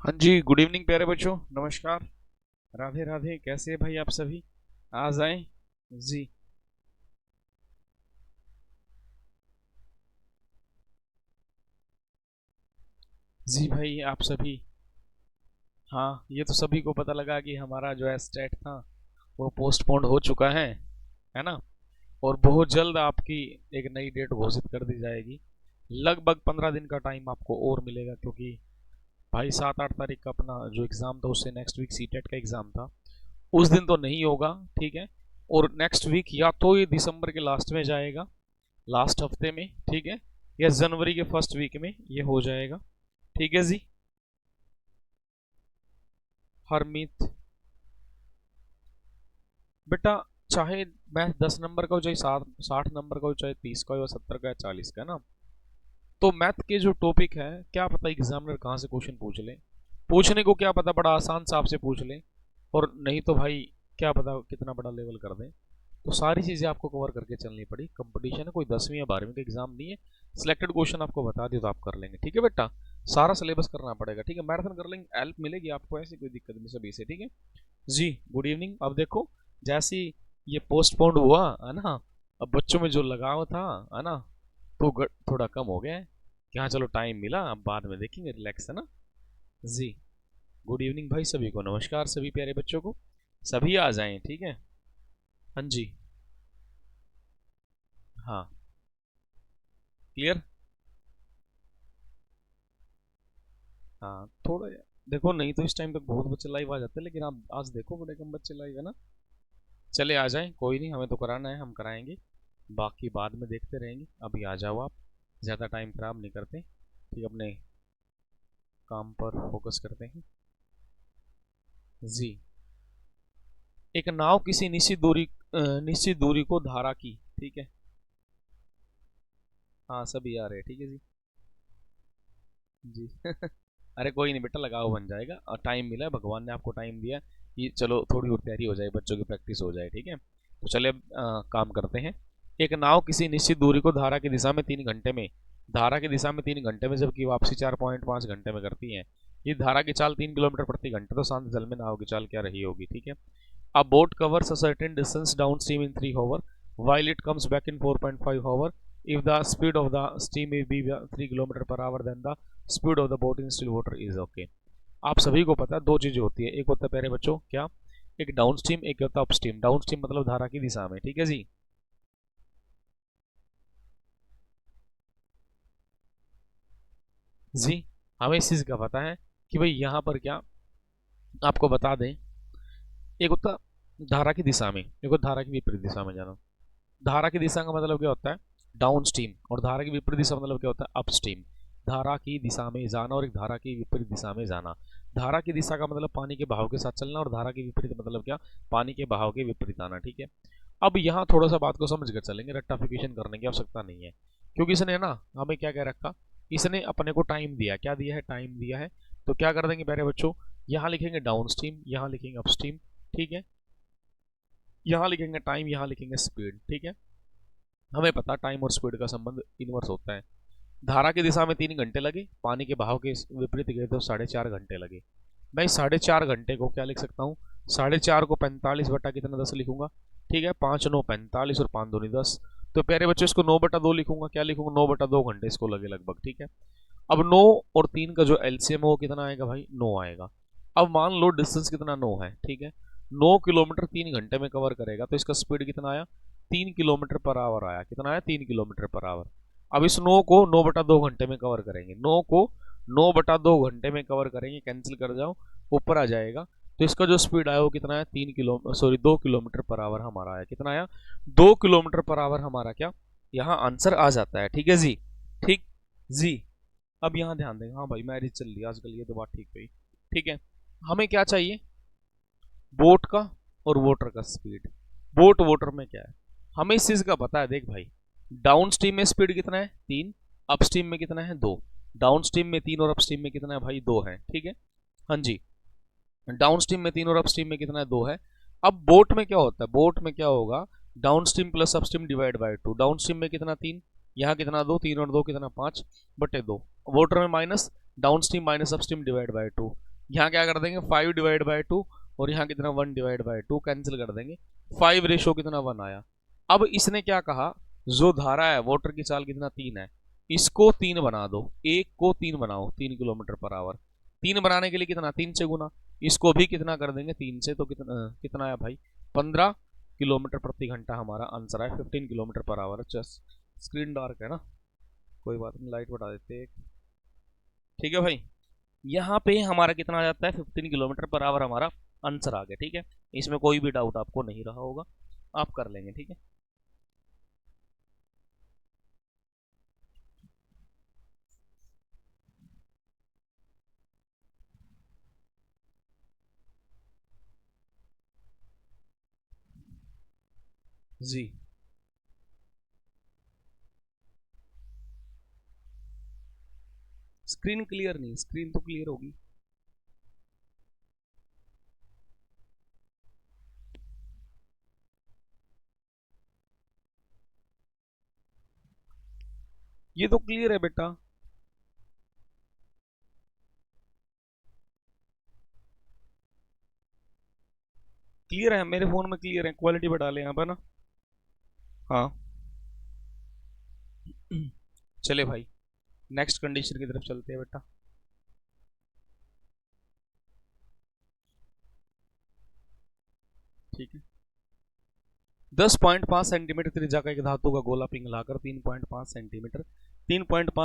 हाँ जी, good evening प्यारे बच्चों, नमस्कार। राधे राधे। कैसे हैं भाई आप सभी? आ जाएं जी। जी भाई आप सभी। हाँ, ये तो सभी को पता लगा कि हमारा जो है स्टेट था वो पोस्टपोन्ड हो चुका है ना। और बहुत जल्द आपकी एक नई डेट घोषित कर दी जाएगी। लगभग 15 दिन का टाइम आपको और मिलेगा, क्योंकि भाई 7-8 तारीख का अपना जो एग्ज़ाम था उससे नेक्स्ट वीक सीटेट का एग्ज़ाम था, उस दिन तो नहीं होगा। ठीक है। और नेक्स्ट वीक या तो ये दिसंबर के लास्ट में जाएगा, लास्ट हफ्ते में, ठीक है, या जनवरी के फर्स्ट वीक में ये हो जाएगा। ठीक है जी। हरमीत बेटा, चाहे मैं 10 नंबर का हो, चाहे 60 नंबर का हो, चाहे 30 का हो, या 70 का, या 40 का, है ना। तो मैथ के जो टॉपिक है, क्या पता एग्जामिनर कहाँ से क्वेश्चन पूछ ले। पूछने को क्या पता बड़ा आसान सा आपसे पूछ ले, और नहीं तो भाई क्या पता कितना बड़ा लेवल कर दें। तो सारी चीज़ें आपको कवर करके चलनी पड़ी। कंपटीशन है, कोई 10वीं या 12वीं का एग्जाम नहीं है। सिलेक्टेड क्वेश्चन आपको बता दिए तो आप कर लेंगे, ठीक है बेटा। सारा सिलेबस करना पड़ेगा, ठीक है। मैराथन कर लेंगे, हेल्प मिलेगी आपको, ऐसी कोई दिक्कत नहीं सभी से, ठीक है जी। Good evening. अब देखो, जैसे ही ये पोस्टपोन्ड हुआ है ना, अब बच्चों में जो लगाव था, है ना, तो थोड़ा कम हो गया है कि हाँ चलो टाइम मिला, अब बाद में देखेंगे, रिलैक्स, है ना जी। गुड इवनिंग भाई सभी को, नमस्कार सभी प्यारे बच्चों को। सभी आ जाएं, ठीक है। हाँ जी। हाँ, क्लियर। हाँ थोड़ा, देखो नहीं तो इस टाइम तक बहुत बच्चे लाइव आ जाते हैं, लेकिन आप आज देखो बड़े कम बच्चे लाइव है ना। चले आ जाएं, कोई नहीं, हमें तो कराना है, हम कराएंगे। बाकी बाद में देखते रहेंगे, अभी आ जाओ आप। ज़्यादा टाइम खराब नहीं करते, ठीक, अपने काम पर फोकस करते हैं जी। एक नाव किसी निश्चित दूरी को धारा की, ठीक है। हाँ सभी आ रहे हैं, ठीक है जी। जी अरे कोई नहीं बेटा, लगाओ बन जाएगा, और टाइम मिला है, भगवान ने आपको टाइम दिया कि चलो थोड़ी और तैयारी हो जाए, बच्चों की प्रैक्टिस हो जाए, ठीक है। तो चले अब काम करते हैं। एक नाव किसी निश्चित दूरी को धारा की दिशा में 3 घंटे में, धारा की दिशा में 3 घंटे में, जबकि वापसी 4.5 घंटे में करती है। ये धारा की चाल 3 किलोमीटर प्रति घंटे, तो शांत जल में नाव की चाल क्या रही होगी, ठीक है। A boat covers a certain distance downstream in 3 hours, while it comes back in 4.5 hours. If the speed of the steam is be 3 kilometre per hour, then the speed of the boat in still water is okay. आप सभी को पता है दो चीजें होती है, एक होता है प्यारे बच्चों क्या, एक डाउन स्ट्रीम, एक होता है अप स्ट्रीम। डाउन स्ट्रीम मतलब धारा की दिशा में, ठीक है जी। जी, हमें इस चीज का पता है कि भाई यहाँ पर क्या आपको बता दें, एक होता धारा की दिशा में, एक होता धारा की विपरीत दिशा में जाना। धारा की दिशा का मतलब क्या होता है, डाउन स्ट्रीम, और धारा की विपरीत दिशा मतलब क्या होता है, अप स्ट्रीम। धारा की दिशा में जाना और एक धारा की विपरीत दिशा में जाना। धारा की दिशा का मतलब पानी के बहाव के साथ चलना, और धारा की विपरीत मतलब क्या, पानी के बहाव के विपरीत आना, ठीक है। अब यहाँ थोड़ा सा बात को समझ कर चलेंगे, रट्टाफिकेशन करने की आवश्यकता नहीं है, क्योंकि इसने ना हमें क्या कह रखा, इसने अपने को टाइम दिया, क्या दिया है, टाइम दिया है। तो क्या कर देंगे प्यारे बच्चों, यहाँ लिखेंगे डाउन स्ट्रीम, यहाँ लिखेंगे अप स्ट्रीम, ठीक है। यहाँ लिखेंगे टाइम, यहाँ लिखेंगे स्पीड, ठीक है। हमें पता टाइम और स्पीड का संबंध इनवर्स होता है। धारा की दिशा में 3 घंटे लगे, पानी के बहाव के विपरीत गए तो 4.5 घंटे लगे। मैं 4.5 घंटे को क्या लिख सकता हूँ, 4.5 को 45 बटा कितना 10 लिखूंगा, ठीक है। 5×9 = 45 और 5×2 = 10। तो प्यारे बच्चों इसको 9/2 लिखूंगा, क्या लिखूंगा, 9/2 घंटे इसको लगे लगभग, ठीक है। अब 9 और 3 का जो एलसीएम हो कितना आएगा भाई, 9 आएगा। अब मान लो डिस्टेंस कितना 9 है, ठीक है। 9 किलोमीटर 3 घंटे में कवर करेगा, तो इसका स्पीड कितना आया, 3 किलोमीटर पर आवर आया। कितना आया, 3 किलोमीटर पर आवर। अब इस 9 को 9/2 घंटे में कवर करेंगे, 9 को 9/2 घंटे में कवर करेंगे, कैंसिल कर जाओ, ऊपर आ जाएगा। तो इसका जो स्पीड आया वो कितना है, 2 किलोमीटर पर आवर हमारा आया। कितना आया, 2 किलोमीटर पर आवर हमारा क्या, यहाँ आंसर आ जाता है, ठीक है जी। ठीक जी। अब यहाँ ध्यान दें, हाँ भाई मैरिज चल रही है आजकल, ये तो बात ठीक गई, ठीक है। हमें क्या चाहिए, बोट का और वोटर का स्पीड। बोट वोटर में क्या है, हमें इस चीज का पता है, देख भाई, डाउन स्ट्रीम में स्पीड कितना है, 3। अप स्ट्रीम में कितना है, 2। डाउन स्ट्रीम में 3 और अप स्ट्रीम में कितना है भाई, 2 है, ठीक है। हाँ जी, डाउन स्ट्रीम में 3 और अप स्ट्रीम में कितना है, 2 है। अब बोट में क्या होता है, बोट में क्या होगा, down stream plus up stream divide by 2। Down stream में कितना, 3, यहाँ कितना 2, 3 और 2 कितना 5/2। वोटर में minus, down stream minus up stream divide by 2। यहाँ क्या कर देंगे 5 डिवाइड बाई 2 और यहाँ कितना 1 डिवाइड बाई 2 कैंसिल कर देंगे, 5 रेशो कितना 1 आया। अब इसने क्या कहा, जो धारा है वाटर की चाल कितना 3 है, इसको 3 बना दो, एक को 3 बनाओ 3 किलोमीटर पर आवर। 3 बनाने के लिए कितना 3 से गुना, इसको भी कितना कर देंगे 3 से, तो कितना कितना आया भाई 15 किलोमीटर प्रति घंटा हमारा आंसर है, 15 kilometre per hour. Screen dark है ना, कोई बात नहीं, लाइट बढ़ा देते हैं। ठीक है भाई, यहाँ पे हमारा कितना आ जाता है 15 किलोमीटर पर आवर हमारा आंसर आ गया। ठीक है, इसमें कोई भी डाउट आपको नहीं रहा होगा, आप कर लेंगे। ठीक है, जी स्क्रीन क्लियर नहीं, स्क्रीन तो क्लियर होगी। ये तो क्लियर है बेटा, क्लियर है, मेरे फोन में क्लियर है, क्वालिटी बढ़ा ले यहाँ पर ना। हाँ चले भाई, नेक्स्ट कंडीशन की तरफ चलते हैं बेटा। ठीक है, 10.5 सेंटीमीटर त्रिज्या का एक धातु का गोला पिघलाकर 3.5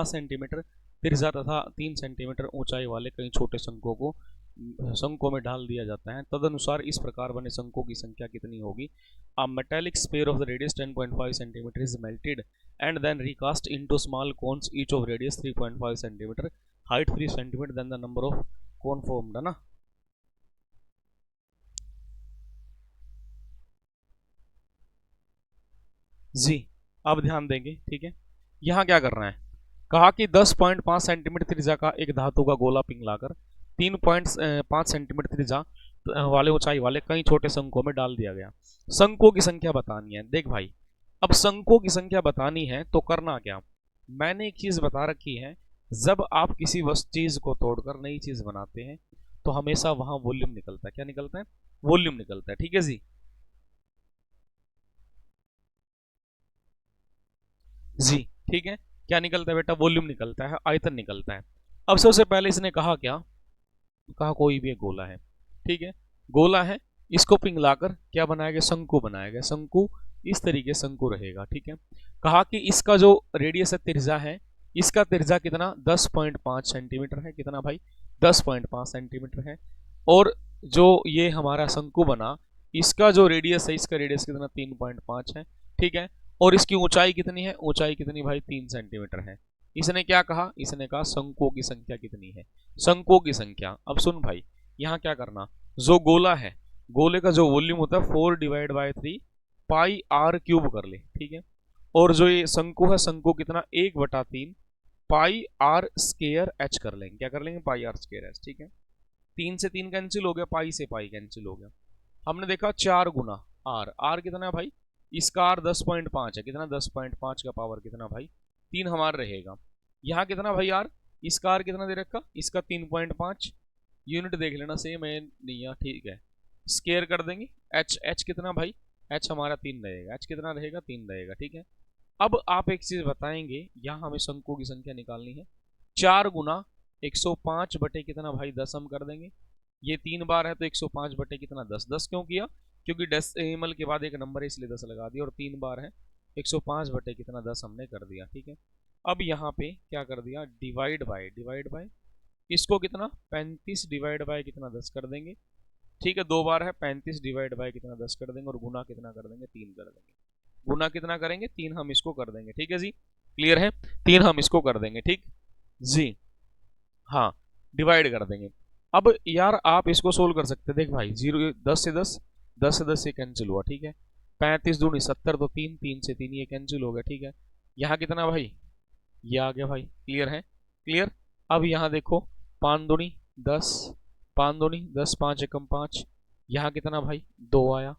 सेंटीमीटर त्रिज्या तथा 3 सेंटीमीटर ऊंचाई वाले कई छोटे शंकों में डाल दिया जाता है। तदनुसार इस प्रकार बने शंकों की संख्या कितनी होगी। A metallic sphere of the radius 10.5 centimetre is melted and then recast into small cones each of radius 3.5 centimetre, height 3 centimetre, then the number of cone formed, है ना। जी अब ध्यान देंगे। ठीक है, यहाँ क्या करना है, कहा कि 10.5 सेंटीमीटर त्रिज्या का एक धातु का गोला पिघलाकर 3.5 सेंटीमीटर त्रिज्या वाले ऊंचाई वाले कई छोटे शंकों में डाल दिया गया। शंकों की संख्या बतानी है। देख भाई, अब शंकों की संख्या बतानी है तो करना क्या, मैंने एक चीज बता रखी है, जब आप किसी चीज को तोड़कर नई चीज बनाते हैं तो हमेशा वहां वॉल्यूम निकलता है। क्या निकलता है, वॉल्यूम निकलता है। ठीक है जी, जी ठीक है, क्या निकलता है बेटा, वॉल्यूम निकलता है, आयतन निकलता है। अब सबसे पहले इसने कहा क्या, कहा कोई भी एक गोला है। ठीक है, गोला है, इसको पिघलाकर क्या बनाया गया, शंकु बनाया गया। शंकु इस तरीके शंकु रहेगा। ठीक है, कहा कि इसका जो रेडियस है त्रिज्या है, इसका त्रिज्या कितना 10.5 सेंटीमीटर है। कितना भाई 10.5 सेंटीमीटर है। और जो ये हमारा शंकु बना, इसका जो रेडियस है, इसका रेडियस कितना 3.5 है। ठीक है, और इसकी ऊंचाई कितनी है, ऊंचाई कितनी भाई 3 सेंटीमीटर है। इसने क्या कहा, इसने कहा शंकुओं की संख्या कितनी है, शंकुओं की संख्या। अब सुन भाई, यहाँ क्या करना, जो गोला है, गोले का जो वॉल्यूम होता है 4 divide by 3 pi r cube कर ले। ठीक है, और जो ये शंकु है, शंकु कितना 1/3 पाई आर स्केयर एच कर लेंगे। क्या कर लेंगे, पाई आर स्केयर एच। ठीक है, 3 से 3 कैंसिल हो गया, पाई से पाई कैंसिल हो गया। हमने देखा 4 गुना आर, आर कितना है भाई, इसका आर 10.5 है। कितना 10.5 का पावर कितना भाई 3 हमारा रहेगा। यहाँ कितना भाई आर, इसका आर कितना दे रखा, इसका 3.5, यूनिट देख लेना सेम है नहीं यार, ठीक है। स्केयर कर देंगे, एच एच कितना भाई, एच हमारा 3 रहेगा, एच कितना रहेगा 3 रहेगा। ठीक है, अब आप एक चीज बताएंगे, यहाँ हमें शंकुओं की संख्या निकालनी है। 4 गुना 105 बटे कितना भाई 10 हम कर देंगे। ये 3 बार है तो 105 बटे कितना 10, 10 क्यों किया, क्योंकि डेसिमल के बाद एक नंबर है इसलिए 10 लगा दिया, और 3 बार है 105 बटे कितना 10 हमने कर दिया। ठीक है, अब यहाँ पे क्या कर दिया, डिवाइड बाय इसको कितना 35 डिवाइड बाय कितना 10 कर देंगे। ठीक है, 2 बार है 35 डिवाइड बाय कितना 10 कर देंगे, और गुना कितना कर देंगे 3 कर देंगे। गुना कितना करेंगे 3, हम इसको कर देंगे। ठीक है जी, क्लियर है, 3 हम इसको कर देंगे। ठीक जी, हाँ डिवाइड कर देंगे। अब यार आप इसको सोल्व कर सकते हैं, देख भाई 0 10 से 10, 10 से 10 ये कैंसिल हुआ। ठीक है, 35 दूनी 70 तो 3, 3 से 3 ये कैंसिल हो गया। ठीक है, यहाँ कितना भाई, ये आ गया भाई, क्लियर है, क्लियर। अब यहाँ देखो 5 दूनी 10, 5 दूनी 10, 5 एकम 5, यहाँ कितना भाई 2 आया,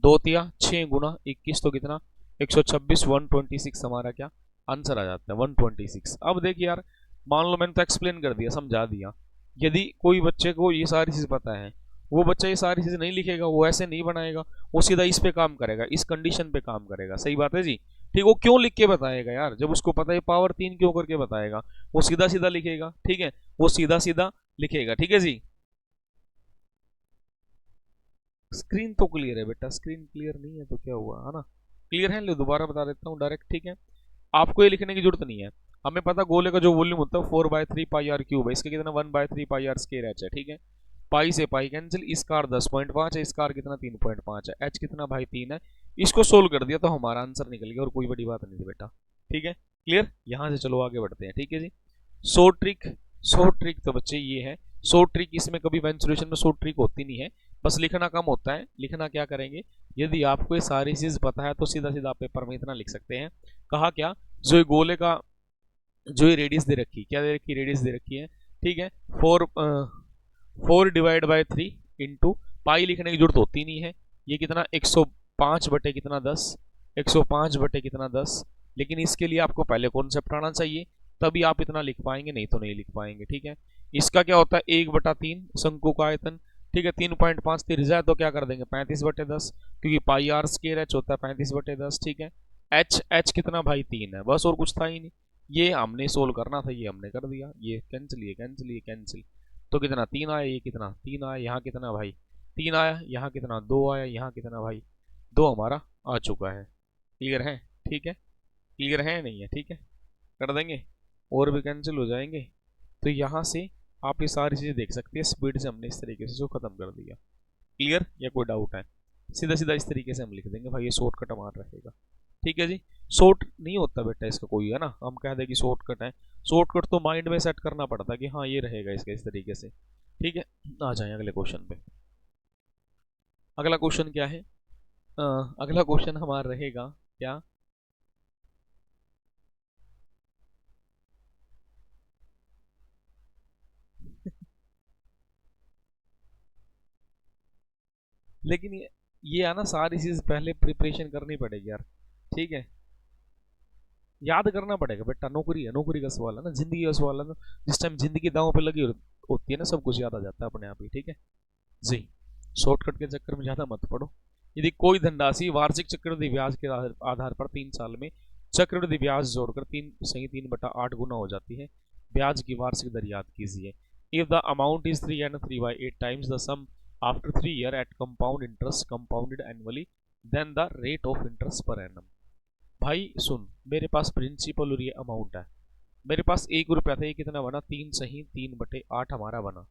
2 तिया 6 गुना 21 तो कितना 126, 126 हमारा क्या आंसर आ जाता है 126। अब देखिए यार, मान लो मैंने तो एक्सप्लेन कर दिया, समझा दिया, यदि कोई बच्चे को ये सारी चीज पता है, वो बच्चा ये सारी चीज नहीं लिखेगा, वो ऐसे नहीं बनाएगा, वो सीधा इस पे काम करेगा, इस कंडीशन पे काम करेगा। सही बात है जी। ठीक, वो क्यों लिख के बताएगा यार, जब उसको पता है पावर 3 क्यों करके बताएगा, वो सीधा सीधा लिखेगा। ठीक है, वो सीधा सीधा लिखेगा। ठीक है जी। स्क्रीन तो क्लियर है बेटा, स्क्रीन क्लियर नहीं है तो क्या हुआ, है ना? क्लियर है, ले दोबारा बता देता हूँ डायरेक्ट। ठीक है, आपको ये लिखने की जरूरत नहीं है। हमें पता गोले का जो वॉल्यूम होता है 4/3 पाई r क्यूब है, इसका कितना 1/3 पाई r स्क्वायर एच है। ठीक है, पाई से पाई कैंसिल, इसका r 10.5 है, इसका r कितना 3.5 है, एच कितना भाई 3 है। इसको सोल्व कर दिया तो हमारा आंसर निकल गया, और कोई बड़ी बात नहीं थी बेटा। ठीक है, क्लियर। यहाँ से चलो आगे बढ़ते हैं। ठीक है जी। शॉर्ट ट्रिक तो बच्चे ये है, शॉर्ट ट्रिक इसमें कभी वेंचुरेशन में शॉर्ट ट्रिक होती नहीं है, बस लिखना कम होता है। लिखना क्या करेंगे, यदि आपको ये सारी चीज पता है तो सीधा सीधा आप पेपर में इतना लिख सकते हैं। कहा क्या, जो ये गोले का जो ये रेडियस दे रखी, क्या दे रखी, रेडियस दे रखी है। ठीक है, 4/3 इंटू पाई लिखने की जरूरत होती नहीं है। ये कितना 105 बटे कितना 10, 105 बटे कितना 10। लेकिन इसके लिए आपको पहले कॉन्सेप्ट आना चाहिए, तभी आप इतना लिख पाएंगे, नहीं तो नहीं लिख पाएंगे। ठीक है, इसका क्या होता है 1/3 शंकु का आयतन। ठीक है, 3.5 तिर जाए तो क्या कर देंगे 35/10, क्योंकि पाई r स्क्वायर एच होता है 35/10। ठीक है, एच कितना भाई 3 है, बस और कुछ था ही नहीं। ये हमने सोल्व करना था, ये हमने कर दिया। ये कैंसिल, ये कैंसिल, ये कैंसिल, तो कितना 3 आया, ये कितना 3 आया, यहाँ कितना भाई 3 आया, यहाँ कितना 2 आया, यहाँ कितना भाई 2 हमारा आ चुका है। क्लियर है? ठीक है, क्लियर है नहीं है? ठीक है, कर देंगे, और भी कैंसिल हो जाएंगे। तो यहाँ से आप ये सारी चीज़ें देख सकते हैं, स्पीड से हमने इस तरीके से जो खत्म कर दिया। क्लियर, या कोई डाउट है? सीधा सीधा इस तरीके से हम लिख देंगे भाई, ये शॉर्टकट हमारा रहेगा। ठीक है जी। शॉर्ट नहीं होता बेटा इसका कोई, है ना, हम कह दें कि शॉर्टकट है। शॉर्टकट तो माइंड में सेट करना पड़ता है कि हाँ ये रहेगा इसका इस तरीके से। ठीक है, आ जाए अगले क्वेश्चन पे। अगला क्वेश्चन क्या है? अगला क्वेश्चन हमारा रहेगा क्या, लेकिन ये है ना, सारी चीज पहले प्रिपरेशन करनी पड़ेगी यार। ठीक है, याद करना पड़ेगा बेटा, नौकरी है, नौकरी का सवाल है ना, जिंदगी का सवाल है ना। जिस टाइम जिंदगी दांव पे लगी होती है ना, सब कुछ याद आ जाता है अपने आप ही। ठीक है जी, शॉर्टकट के चक्कर में ज्यादा मत पड़ो। यदि कोई धनराशि वार्षिक चक्रवृद्धि ब्याज के आधार पर 3 साल में चक्रवृद्धि ब्याज जोड़कर 3/8 गुना हो जाती है, ब्याज की वार्षिक दर याद कीजिए। If the amount is 3 and 3/8 times the sum after 3 year at compound interest compounded annually, then the rate of interest per annum. भाई सुन, मेरे पास प्रिंसिपल और ये अमाउंट है। मेरे पास 1 रुपया था, ये कितना बना 3 सही 3/8 हमारा बना।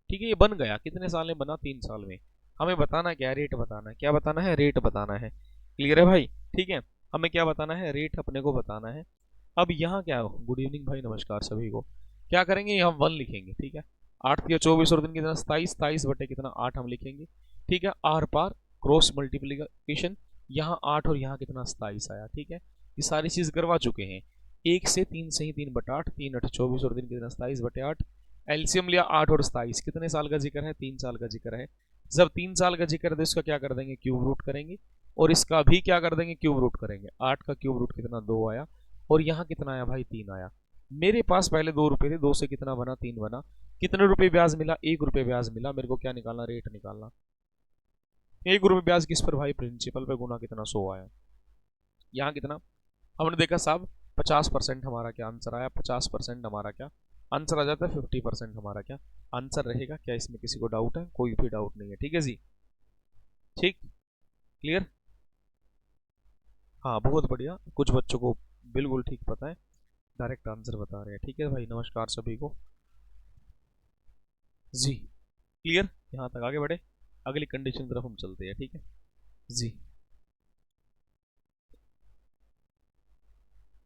ठीक है, ये बन गया, कितने साल में बना 3 साल में। हमें बताना क्या है, रेट बताना है। क्या बताना है, रेट बताना है। क्लियर है भाई? ठीक है, हमें क्या बताना है, रेट अपने को बताना है। अब यहाँ क्या हो, गुड इवनिंग भाई, नमस्कार सभी को। क्या करेंगे, यहाँ 1 लिखेंगे। ठीक है, 8 या 24 और दिन कितना 27, 27 बटे कितना 8 हम लिखेंगे। ठीक है, आर पार क्रॉस मल्टीप्लीकेशन, यहाँ 8 और यहाँ कितना 27 आया। ठीक है, ये सारी चीज करवा चुके हैं। 1 से 3 सही 3/8, 3 8 24 और दिन कितना 27/8। एलसीएम लिया 8 और 27, कितने साल का जिक्र है, 3 साल का जिक्र है। जब 3 साल का जिक्र है तो इसका क्या कर देंगे, क्यूब रूट करेंगे, और इसका भी क्या कर देंगे, क्यूब रूट करेंगे। 8 का क्यूब रूट कितना 2 आया, और यहाँ कितना आया भाई 3 आया। मेरे पास पहले 2 रुपए थे, 2 से कितना बना 3 बना। कितने रुपए ब्याज मिला, 1 रुपये ब्याज मिला। मेरे को क्या निकालना, रेट निकालना। 1 रुपये ब्याज किस पर भाई, प्रिंसिपल पे, गुना कितना 100 आया। यहाँ कितना हमने देखा साहब, 50% हमारा क्या आंसर आया, 50% हमारा क्या आंसर आ जाता है, 50% हमारा क्या आंसर रहेगा। क्या इसमें किसी को डाउट है? कोई भी डाउट नहीं है। ठीक है जी, ठीक, क्लियर। हाँ बहुत बढ़िया, कुछ बच्चों को बिल्कुल ठीक पता है, डायरेक्ट आंसर बता रहे हैं। ठीक है भाई, नमस्कार सभी को जी, क्लियर। यहाँ तक आगे बढ़े, अगली कंडीशन तरफ हम चलते हैं। ठीक है जी,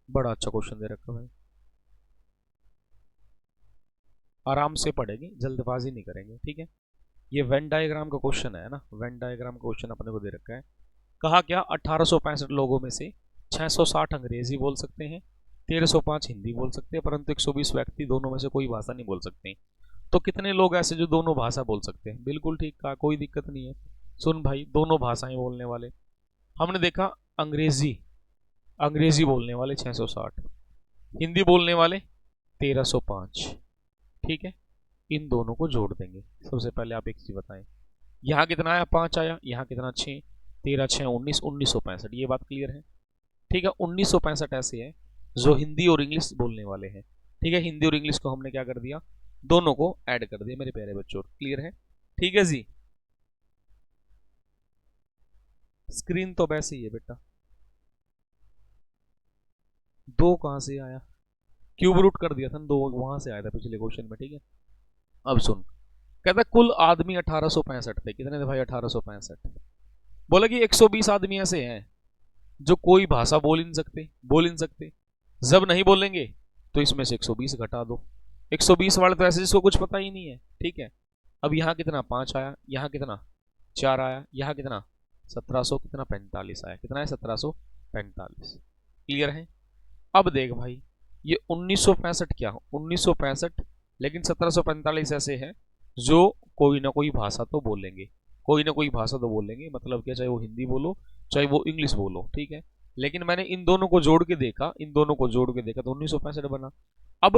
बड़ा अच्छा क्वेश्चन दे रखा है, आराम से पढ़ेंगे, जल्दबाजी नहीं करेंगे। ठीक है, ये वेन डायग्राम का क्वेश्चन है ना, वेन डायग्राम का क्वेश्चन अपने को दे रखा है। कहा क्या, 1865 लोगों में से 660 अंग्रेजी बोल सकते हैं, 1305 हिंदी बोल सकते हैं, परंतु 120 व्यक्ति दोनों में से कोई भाषा नहीं बोल सकते। तो कितने लोग ऐसे जो दोनों भाषा बोल सकते हैं? बिल्कुल ठीक कहा, कोई दिक्कत नहीं है। सुन भाई, दोनों भाषाएं बोलने वाले हमने देखा, अंग्रेजी अंग्रेजी बोलने वाले 660, हिंदी बोलने वाले 1305। ठीक है, इन दोनों को जोड़ देंगे। सबसे पहले आप एक चीज बताएं, यहाँ कितना आया 5 आया, यहाँ कितना 6, 13 6 19, 1965, ये बात क्लियर है। ठीक है, 1965 ऐसे है जो हिंदी और इंग्लिश बोलने वाले हैं। ठीक है, हिंदी और इंग्लिश को हमने क्या कर दिया, दोनों को ऐड कर दिया मेरे प्यारे बच्चों, क्लियर है। ठीक है जी, स्क्रीन तो वैसे ही है बेटा, दो कहां से आया, क्यूब रूट कर दिया था ना, दो वहां से आया था पिछले क्वेश्चन में। ठीक है, अब सुन, कहता कुल आदमी 1865 थे, कितने थे भाई 1865। बोला कि 120 आदमी ऐसे हैं जो कोई भाषा बोल ही नहीं सकते, जब नहीं बोलेंगे तो इसमें से 120 घटा दो। 120 वाले तो ऐसे जिसको कुछ पता ही नहीं है। ठीक है, अब यहाँ कितना 5 आया, यहाँ कितना 4 आया, यहाँ कितना 1700 कितना 45 आया, कितना है 1745, क्लियर है। अब देख भाई, ये 1965 क्या, 1965 लेकिन 1745 ऐसे हैं जो कोई ना कोई भाषा तो बोलेंगे, कोई ना कोई भाषा तो बोलेंगे, मतलब क्या, चाहे वो हिंदी बोलो चाहे वो इंग्लिश बोलो। ठीक है, लेकिन मैंने इन दोनों को जोड़ के देखा, इन दोनों को जोड़ के देखा तो 1965 बना। अब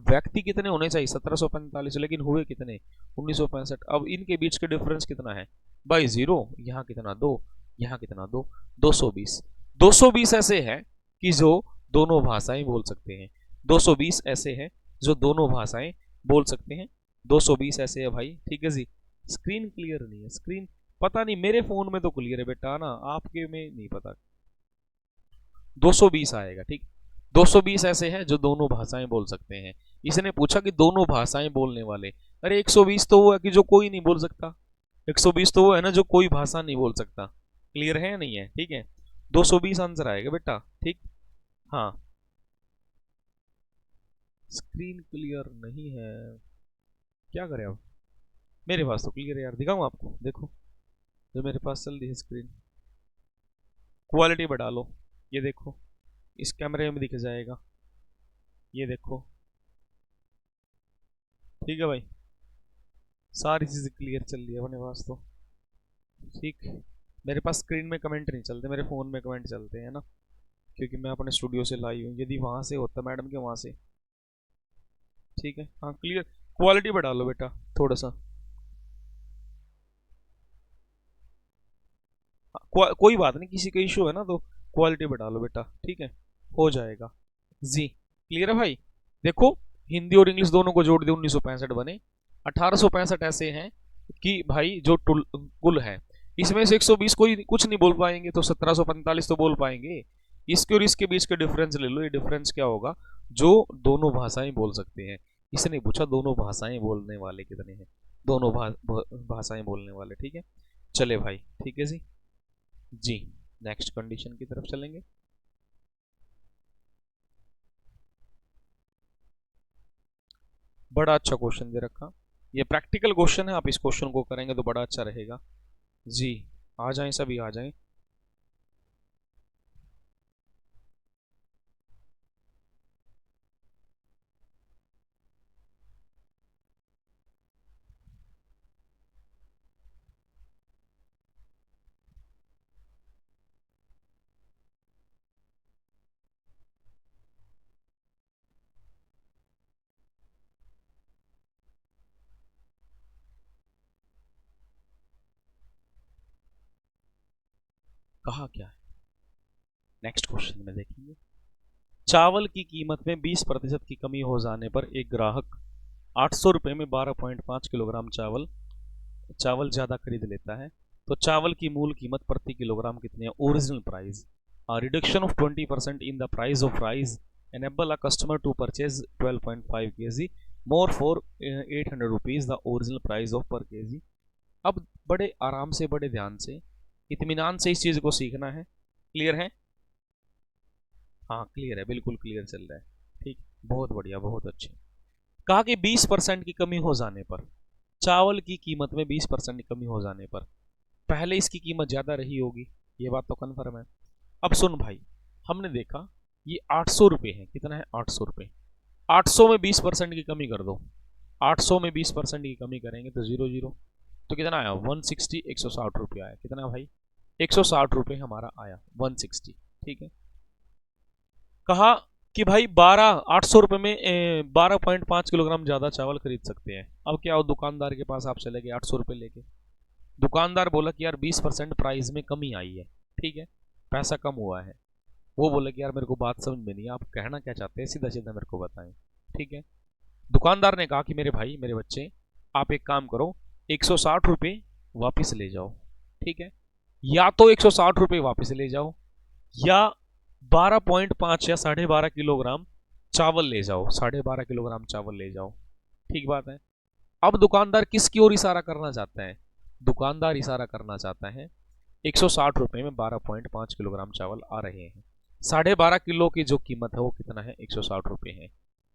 व्यक्ति कितने होने चाहिए 1745, लेकिन हुए कितने 1965। अब इनके बीच के डिफरेंस कितना है भाई 0, यहाँ कितना 2, यहाँ कितना 2, 220। 220 ऐसे हैं कि जो दोनों भाषाएं बोल सकते हैं, 220 ऐसे हैं जो दोनों भाषाएं बोल सकते हैं, 220 ऐसे है भाई। ठीक है जी, स्क्रीन क्लियर नहीं है, स्क्रीन पता नहीं, मेरे फोन में तो क्लियर है बेटा ना, आपके में नहीं पता। 220 आएगा। ठीक, 220 ऐसे हैं जो दोनों भाषाएं बोल सकते हैं। इसने पूछा कि दोनों भाषाएं बोलने वाले, अरे 120 तो वो है कि जो कोई नहीं बोल सकता, 120 तो वो है ना जो कोई भाषा नहीं बोल सकता, क्लियर है या नहीं है। ठीक है, 220 आंसर आएगा बेटा। ठीक, हाँ स्क्रीन क्लियर नहीं है, क्या करें अब, मेरे पास तो क्लियर है यार, दिखाऊं आपको, देखो जो मेरे पास चल रही है स्क्रीन, क्वालिटी बढ़ा लो, ये देखो इस कैमरे में दिख जाएगा, ये देखो। ठीक है भाई, सारी चीज़ें क्लियर चल रही है अपने पास तो। ठीक, मेरे पास स्क्रीन में कमेंट नहीं चलते, मेरे फ़ोन में कमेंट चलते हैं ना, क्योंकि मैं अपने स्टूडियो से लाई हूँ, यदि वहाँ से होता मैडम के वहाँ से। ठीक है, हाँ क्लियर, क्वालिटी बढ़ा लो बेटा थोड़ा सा, कोई बात नहीं, किसी का इशू है ना तो क्वालिटी बढ़ा लो बेटा। ठीक है, हो जाएगा जी, क्लियर है भाई। देखो, हिंदी और इंग्लिश दोनों को जोड़ दिया 1965 बने। 1865 ऐसे हैं कि भाई जो कुल है इसमें से 120 कोई कुछ नहीं बोल पाएंगे, तो 1745 तो बोल पाएंगे। इसके और इसके बीच का डिफरेंस ले लो, ये डिफरेंस क्या होगा, जो दोनों भाषाएं बोल सकते हैं। इसने पूछा दोनों भाषाएं बोलने वाले कितने हैं, दोनों भाषाएं बोलने वाले। ठीक है, चले भाई, ठीक है जी। जी, नेक्स्ट कंडीशन की तरफ चलेंगे। बड़ा अच्छा क्वेश्चन दे रखा, ये प्रैक्टिकल क्वेश्चन है, आप इस क्वेश्चन को करेंगे तो बड़ा अच्छा रहेगा जी। आ जाएं सभी, आ जाएं। कहा क्या है, नेक्स्ट क्वेश्चन में देखेंगे। चावल की कीमत में 20% की कमी हो जाने पर एक ग्राहक 800 रुपये में 12.5 किलोग्राम चावल चावल ज़्यादा खरीद लेता है, तो चावल की मूल कीमत प्रति किलोग्राम कितनी है, original price. Reduction of 20% in the price of rice enable a customer to purchase 12.5 kg more for 800 rupees the original price of per kg। अब बड़े आराम से, बड़े ध्यान से, इत्मीनान से इस चीज़ को सीखना है, क्लियर है। हाँ क्लियर है, बिल्कुल क्लियर चल रहा है। ठीक, बहुत बढ़िया, बहुत अच्छे। कहा कि 20% की कमी हो जाने पर, चावल की कीमत में 20% की कमी हो जाने पर, पहले इसकी कीमत ज़्यादा रही होगी, ये बात तो कन्फर्म है। अब सुन भाई, हमने देखा ये 800 रुपये है, कितना है 800 रुपये, 800 में 20% की कमी कर दो, 800 में 20% की कमी करेंगे तो 0 0, तो कितना आया 160, 160 रुपये आया, कितना भाई 160 रुपये हमारा आया 160। ठीक है, कहा कि भाई 800 रुपये में 12.5 किलोग्राम ज़्यादा चावल खरीद सकते हैं। अब क्या हो, दुकानदार के पास आप चले गए 800 रुपये लेके। दुकानदार बोला कि यार 20% प्राइस में कमी आई है, ठीक है, पैसा कम हुआ है। वो बोले कि यार मेरे को बात समझ में नहीं है, आप कहना क्या चाहते हैं, सीधा सीधा मेरे को बताएं, ठीक है। दुकानदार ने कहा कि मेरे भाई, मेरे बच्चे, आप एक काम करो, 160 रुपये वापस ले जाओ, ठीक है। या तो 160 रुपये वापस ले जाओ, या 12.5 या 12.5 किलोग्राम चावल ले जाओ, 12.5 किलोग्राम चावल ले जाओ, ठीक बात है। अब दुकानदार किसकी ओर इशारा करना चाहता है? दुकानदार इशारा करना चाहता है 160 रुपये में 12.5 किलोग्राम चावल आ रहे हैं, 12.5 किलो की जो कीमत है वो कितना है? 160 रुपये है।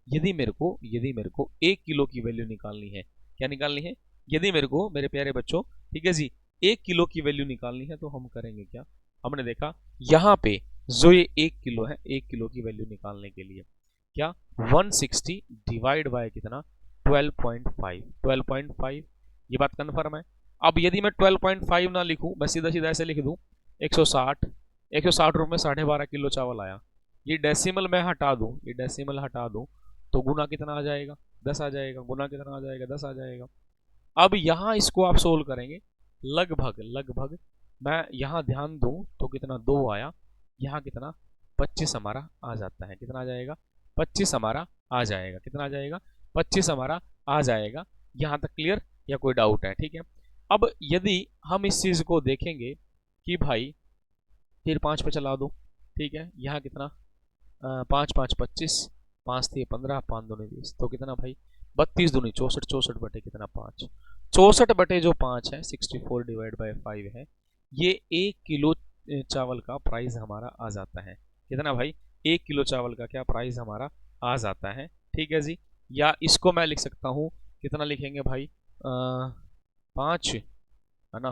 यदि मेरे को 1 किलो की वैल्यू निकालनी है, क्या निकालनी है? यदि मेरे को, मेरे प्यारे बच्चों, ठीक है जी, 1 किलो की वैल्यू निकालनी है तो हम करेंगे क्या? हमने देखा यहाँ पे जो ये 1 किलो है, 1 किलो की वैल्यू निकालने के लिए क्या 160 डिवाइड बाय कितना? 12.5, 12.5, ये बात कन्फर्म है। अब यदि मैं 12.5 ना लिखूं, मैं सीधा सीधा ऐसे लिख दूं 160, 160 रुपये में 12.5 किलो चावल आया। ये डेसिमल मैं हटा दूं, ये डेसिमल हटा दूं तो गुना कितना आ जाएगा? 10 आ जाएगा। गुना कितना आ जाएगा? 10 आ जाएगा। अब यहाँ इसको आप सोल्व करेंगे, लगभग लगभग मैं यहाँ ध्यान दूं तो कितना 2 आया, यहाँ कितना 25 हमारा आ जाता है। कितना आ जाएगा? 25 हमारा आ जाएगा। कितना आ जाएगा? 25 हमारा आ जाएगा। यहाँ तक क्लियर या कोई डाउट है? ठीक है। अब यदि हम इस चीज़ को देखेंगे कि भाई फिर 5 पे चला दो, ठीक है, यहाँ कितना 5 5 25, 5 3 15, 5 दूनी 20, तो कितना भाई 32 दूनी 64, 64 बटे कितना 5, 64 बटे जो 5 है 64 डिवाइड बाय 5 है। ये 1 किलो चावल का प्राइस हमारा आ जाता है। कितना भाई? 1 किलो चावल का क्या प्राइस हमारा आ जाता है। ठीक है जी। या इसको मैं लिख सकता हूँ, कितना लिखेंगे भाई 5 है ना,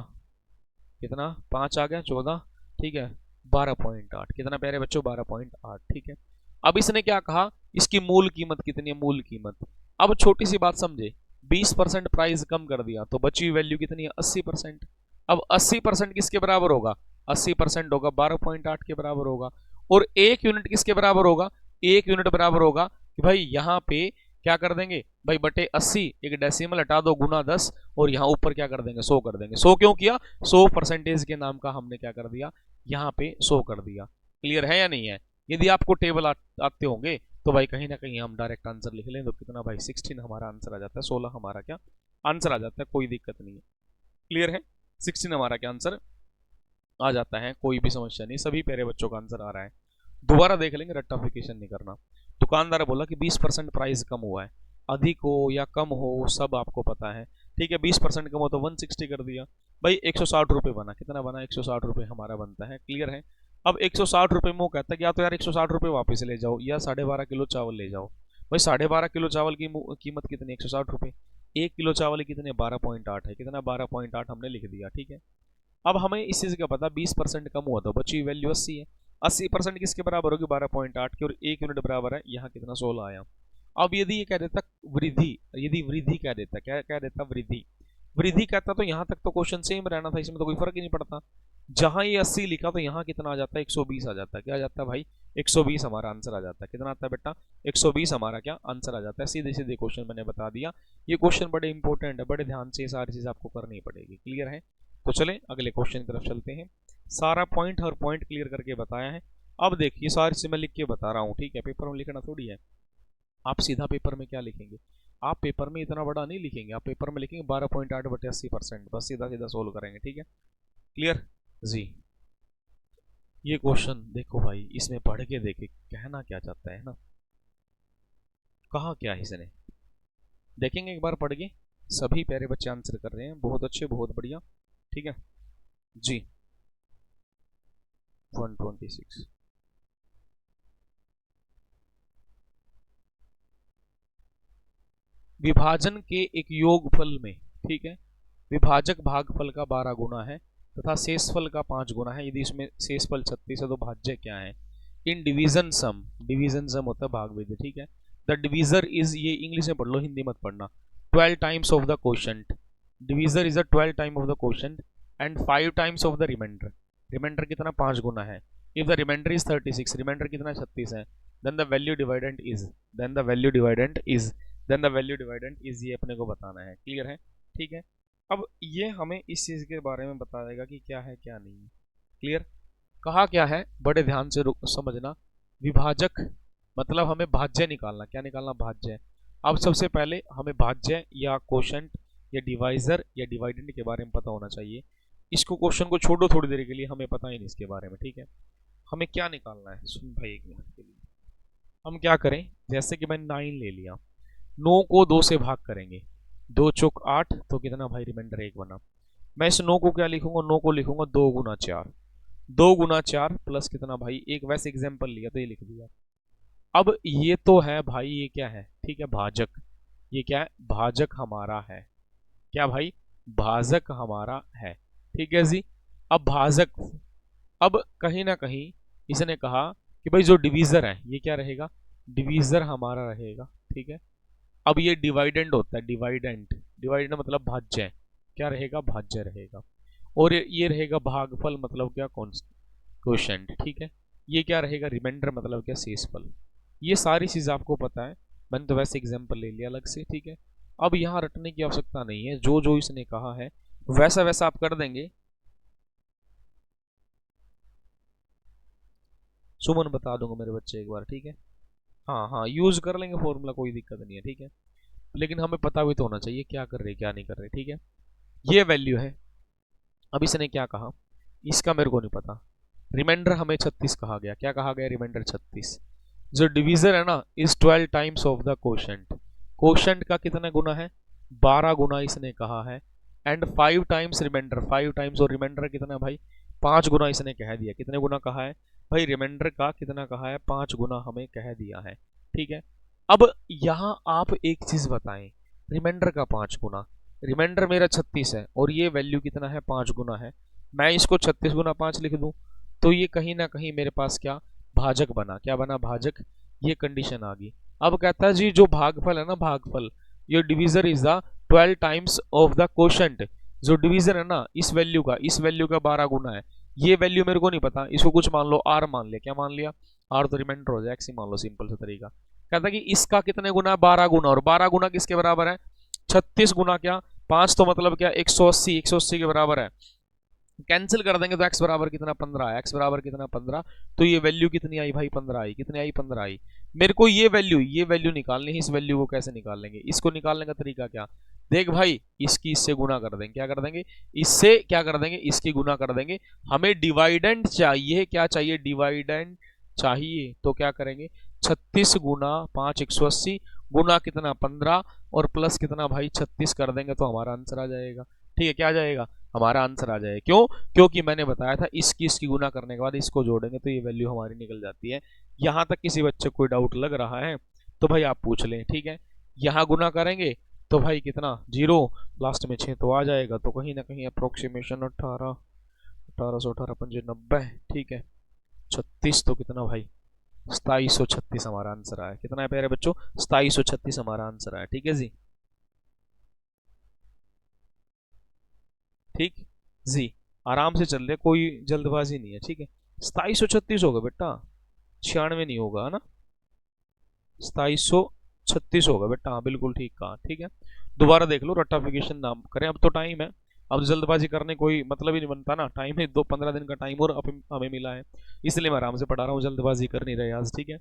कितना 5 आ गया 14, ठीक है, 12.8। कितना प्यारे बच्चों? 12.8। ठीक है। अब इसने क्या कहा, इसकी मूल कीमत कितनी है? मूल कीमत। अब छोटी सी बात समझे, 20% प्राइस कम कर दिया तो बची हुई वैल्यू कितनी है? 80%। अब 80% किसके बराबर होगा? 80% होगा 12.8 के बराबर होगा। और 1 यूनिट किसके बराबर होगा? 1 यूनिट बराबर होगा कि भाई यहाँ पे क्या कर देंगे भाई, बटे 80, एक डेसिमल हटा दो, गुना 10, और यहाँ ऊपर क्या कर देंगे? 100 कर देंगे। 100 क्यों किया? 100% के नाम का हमने क्या कर दिया, यहाँ पे 100 कर दिया। क्लियर है या नहीं है? यदि आपको टेबल आते होंगे तो भाई कहीं ना कहीं हम डायरेक्ट आंसर लिख लें तो कितना भाई 16 हमारा आंसर आ जाता है, 16 हमारा क्या आंसर आ जाता है, कोई दिक्कत नहीं है। क्लियर है? 16 हमारा क्या आंसर आ जाता है, कोई भी समस्या नहीं, सभी प्यारे बच्चों का आंसर आ रहा है। दोबारा देख लेंगे, रट्टाफिकेशन नहीं करना। दुकानदार बोला कि 20% प्राइस कम हुआ है, अधिक हो या कम हो सब आपको पता है। ठीक है, 20% कम हो तो 160 कर दिया भाई, 160 रुपये बना। कितना बना? 160 रुपये हमारा बनता है। क्लियर है? अब 160 रुपये में वो कहता है कि या तो यार 160 रुपये वापस ले जाओ या 12.5 किलो चावल ले जाओ। भाई 12.5 किलो चावल की कीमत कितनी? 160 रुपये। 1 किलो चावल की कितने? 12.8 है। कितना? 12.8 हमने लिख दिया। ठीक है। अब हमें इस चीज़ का पता, 20% कम हुआ तो बची वैल्यू 80 है। 80% किसके बराबर होगी? 12.8 की, और 1 यूनिट बराबर है यहाँ कितना? 16 आया। अब यदि ये कह देता वृद्धि, यदि वृद्धि कह देता, क्या कह देता? वृद्धि। वृद्धि कहता तो यहाँ तक तो क्वेश्चन सेम रहना था, इसमें तो कोई फर्क ही नहीं पड़ता। जहां ये 80 लिखा तो यहाँ कितना आ जाता है? 120 आ जाता है। क्या आ जाता है भाई? 120 हमारा आंसर आ जाता है। कितना आता है बेटा? 120 हमारा क्या आंसर आ जाता है। सीधे सीधे क्वेश्चन मैंने बता दिया। ये क्वेश्चन बड़े इंपॉर्टेंट है, बड़े ध्यान से सारी चीज आपको करनी पड़ेगी। क्लियर है? तो चलें अगले क्वेश्चन की तरफ चलते हैं। सारा पॉइंट हर पॉइंट क्लियर करके बताया है। अब देखिए, सारी चीज मैं लिख के बता रहा हूँ, ठीक है, पेपर में लिखना थोड़ी है। आप सीधा पेपर में क्या लिखेंगे? आप पेपर में इतना बड़ा नहीं लिखेंगे, आप पेपर में लिखेंगे 12.8 बटे 80%, बस सीधा सीधा सोल्व करेंगे। ठीक है, क्लियर जी। ये क्वेश्चन देखो भाई, इसमें पढ़ के देखे कहना क्या चाहता है ना, कहा क्या है इसने, देखेंगे एक बार पढ़ के। सभी प्यारे बच्चे आंसर कर रहे हैं, बहुत अच्छे, बहुत बढ़िया। ठीक है जी। 126 विभाजन के एक योगफल में, ठीक है, विभाजक भागफल का 12 गुना है तथा शेषफल का 5 गुना है। यदि इसमें शेषफल 36 है तो भाज्य क्या है? इन डिवीजन सम, डिवीजन सम होता है भाग विधि। ठीक है, द डिवीजर इज, ये इंग्लिश में पढ़ लो, हिंदी मत पढ़ना, 12 times of the quotient. Divisor is a 12 time of the quotient and 5 times of the remainder. Remainder कितना? 5 गुना है। If the remainder is 36, remainder कितना 36 है, then the value dividend is, then the value dividend is, then the value dividend is, ये अपने को बताना है। क्लियर है? ठीक है। अब ये हमें इस चीज़ के बारे में बता देगा कि क्या है क्या नहीं है। क्लियर? कहा क्या है, बड़े ध्यान से समझना। विभाजक मतलब हमें भाज्य निकालना। क्या निकालना? भाज्य। अब सबसे पहले हमें भाज्य या कोशंट या डिवाइजर या डिवाइडेंड के बारे में पता होना चाहिए। इसको क्वेश्चन को छोड़ो थोड़ी देर के लिए, हमें पता ही नहीं इसके बारे में। ठीक है, हमें क्या निकालना है, सुन भाई एक मिनट के लिए। हम क्या करें, जैसे कि मैंने 9 ले लिया, 9 को 2 से भाग करेंगे, 2 चौक 8, तो कितना भाई रिमाइंडर 1 बना। मैं इस 9 को क्या लिखूंगा, 9 को लिखूंगा 2 गुना 4, 2 गुना 4 प्लस कितना भाई, एक वैसे एग्जाम्पल लिया तो ये लिख दिया। अब ये तो है भाई, ये क्या है, ठीक है, भाजक। ये क्या है, भाजक हमारा है। क्या भाई, भाजक हमारा है। ठीक है जी। अब भाजक, अब कहीं ना कहीं इसने कहा कि भाई जो डिवीजर है ये क्या रहेगा, डिवीजर हमारा रहेगा। ठीक है। अब ये डिवाइडेंड होता है, डिवाइडेंट, डिवाइडेंट मतलब भाज्य, क्या रहेगा, भाज्य रहेगा। और ये रहेगा भागफल, मतलब क्या, कोशेंट। ठीक है। ये क्या रहेगा, रिमाइंडर मतलब क्या, शेषफल। ये सारी चीज़ आपको पता है, मैंने तो वैसे एग्जाम्पल ले लिया अलग से। ठीक है। अब यहाँ रटने की आवश्यकता नहीं है, जो जो इसने कहा है वैसा वैसा आप कर देंगे। सुमन बता दूंगा मेरे बच्चे एक बार। ठीक है। हाँ हाँ, यूज कर लेंगे फॉर्मूला, कोई दिक्कत नहीं है। ठीक है। लेकिन हमें पता भी तो होना चाहिए क्या कर रहे क्या नहीं कर रहे। ठीक है। ये वैल्यू है। अब इसने क्या कहा, इसका मेरे को नहीं पता। रिमाइंडर हमें 36 कहा गया, क्या कहा गया, रिमाइंडर 36। जो डिवीजर है ना, is 12 times of the quotient. Quotient का कितना गुना है, 12 गुना इसने कहा है। एंड 5 टाइम्स रिमाइंडर, 5 टाइम्स, और रिमाइंडर कितना है भाई, 5 गुना इसने कह दिया। कितने गुना कहा है भाई, रिमाइंडर का कितना कहा है, 5 गुना हमें कह दिया है। ठीक है। अब यहां आप एक चीज बताएं, रिमाइंडर का 5 गुना, रिमाइंडर मेरा 36 है और ये वैल्यू कितना है, 5 गुना है। मैं इसको 36 गुना 5 लिख दूं तो ये कहीं ना कहीं मेरे पास क्या, भाजक बना। क्या बना, भाजक। ये कंडीशन आ गई। अब कहता है जी जो भागफल है ना, भागफल, ये divisor is the 12 times of the quotient. जो डिवीजर है ना इस वैल्यू का, इस वैल्यू का 12 गुना है। ये वैल्यू मेरे को नहीं पता, इसको कुछ मान लो आर मान लिया। क्या मान लिया, आर तो रिमाइंडर हो जाए, एक्स ही मान लो, सिंपल सा तरीका। कहता है कि इसका कितने गुना है, 12 गुना, और 12 गुना किसके बराबर है, 36 गुना क्या, 5, तो मतलब क्या 180, 180 के बराबर है। कैंसिल कर देंगे तो x बराबर कितना, 15 है। x बराबर कितना, 15। तो ये वैल्यू कितनी आई भाई, 15 आई। कितनी आई, 15 आई। मेरे को ये वैल्यू निकालनी है। इस वैल्यू को कैसे निकाल लेंगे, इसको निकालने का तरीका क्या, देख भाई, इसकी इससे गुना कर देंगे। क्या कर देंगे, इससे क्या कर देंगे, इसकी गुना कर देंगे। हमें डिवाइडेंट चाहिए, क्या चाहिए, डिवाइडेंट चाहिए। तो क्या करेंगे, 36 गुना 5 180 गुना कितना 15 और प्लस कितना भाई 36 कर देंगे तो हमारा आंसर आ जाएगा। ठीक है, क्या आ जाएगा, हमारा आंसर आ जाएगा। क्यों, क्योंकि मैंने बताया था इसकी गुना करने के बाद इसको जोड़ेंगे तो ये वैल्यू हमारी निकल जाती है। यहां तक किसी बच्चे को कोई डाउट लग रहा है तो भाई आप पूछ लें। ठीक है। यहाँ गुना करेंगे तो भाई कितना, 0, लास्ट में 6 तो आ जाएगा। तो कहीं ना कहीं अप्रोक्सीमेशन 18, 1818 पंजे 90। ठीक है। 36 तो कितना भाई, 2736 हमारा आंसर आया। कितना है प्यारे बच्चों, 2736 हमारा आंसर आया। ठीक है जी, ठीक जी, आराम से चल रहे, कोई जल्दबाजी नहीं है। ठीक है। 2736 होगा बेटा, 96 नहीं होगा, है ना, 2736 होगा बेटा। हाँ बिल्कुल ठीक कहा। ठीक है। दोबारा देख लो, रट्टाफिकेशन नाम करें, अब तो टाइम है। अब जल्दबाजी करने कोई मतलब ही नहीं बनता ना, टाइम है 15 दिन का टाइम और हमें मिला है, इसलिए मैं आराम से पढ़ा रहा हूँ, जल्दबाजी कर नहीं रहे आज। ठीक है।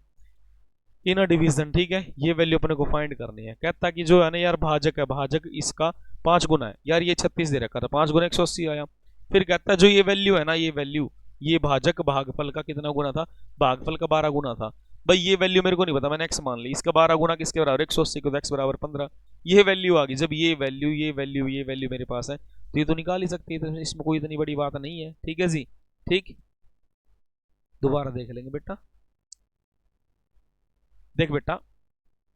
इनर डिवीजन, ठीक है, ये वैल्यू अपने को फाइंड करनी है। कहता कि जो है ना यार भाजक है, भाजक इसका 5 गुना है। यार ये 36 दे रखा था, 5 गुना 180 आया। फिर कहता है जो ये वैल्यू है ना, ये वैल्यू, ये भाजक भागफल का कितना गुना था, भागफल का 12 गुना था। भाई ये वैल्यू मेरे को नहीं पता, मैंने एक्स मान ली। इसका 12 गुना किसके बराबर, 180 को, एक्स बराबर 15। ये वैल्यू आ गई। जब ये वैल्यू ये वैल्यू ये वैल्यू मेरे पास है तो ये तो निकाल ही सकती है, तो इसमें कोई इतनी बड़ी बात नहीं है। ठीक है जी, ठीक। दोबारा देख लेंगे बेटा। देख बेटा,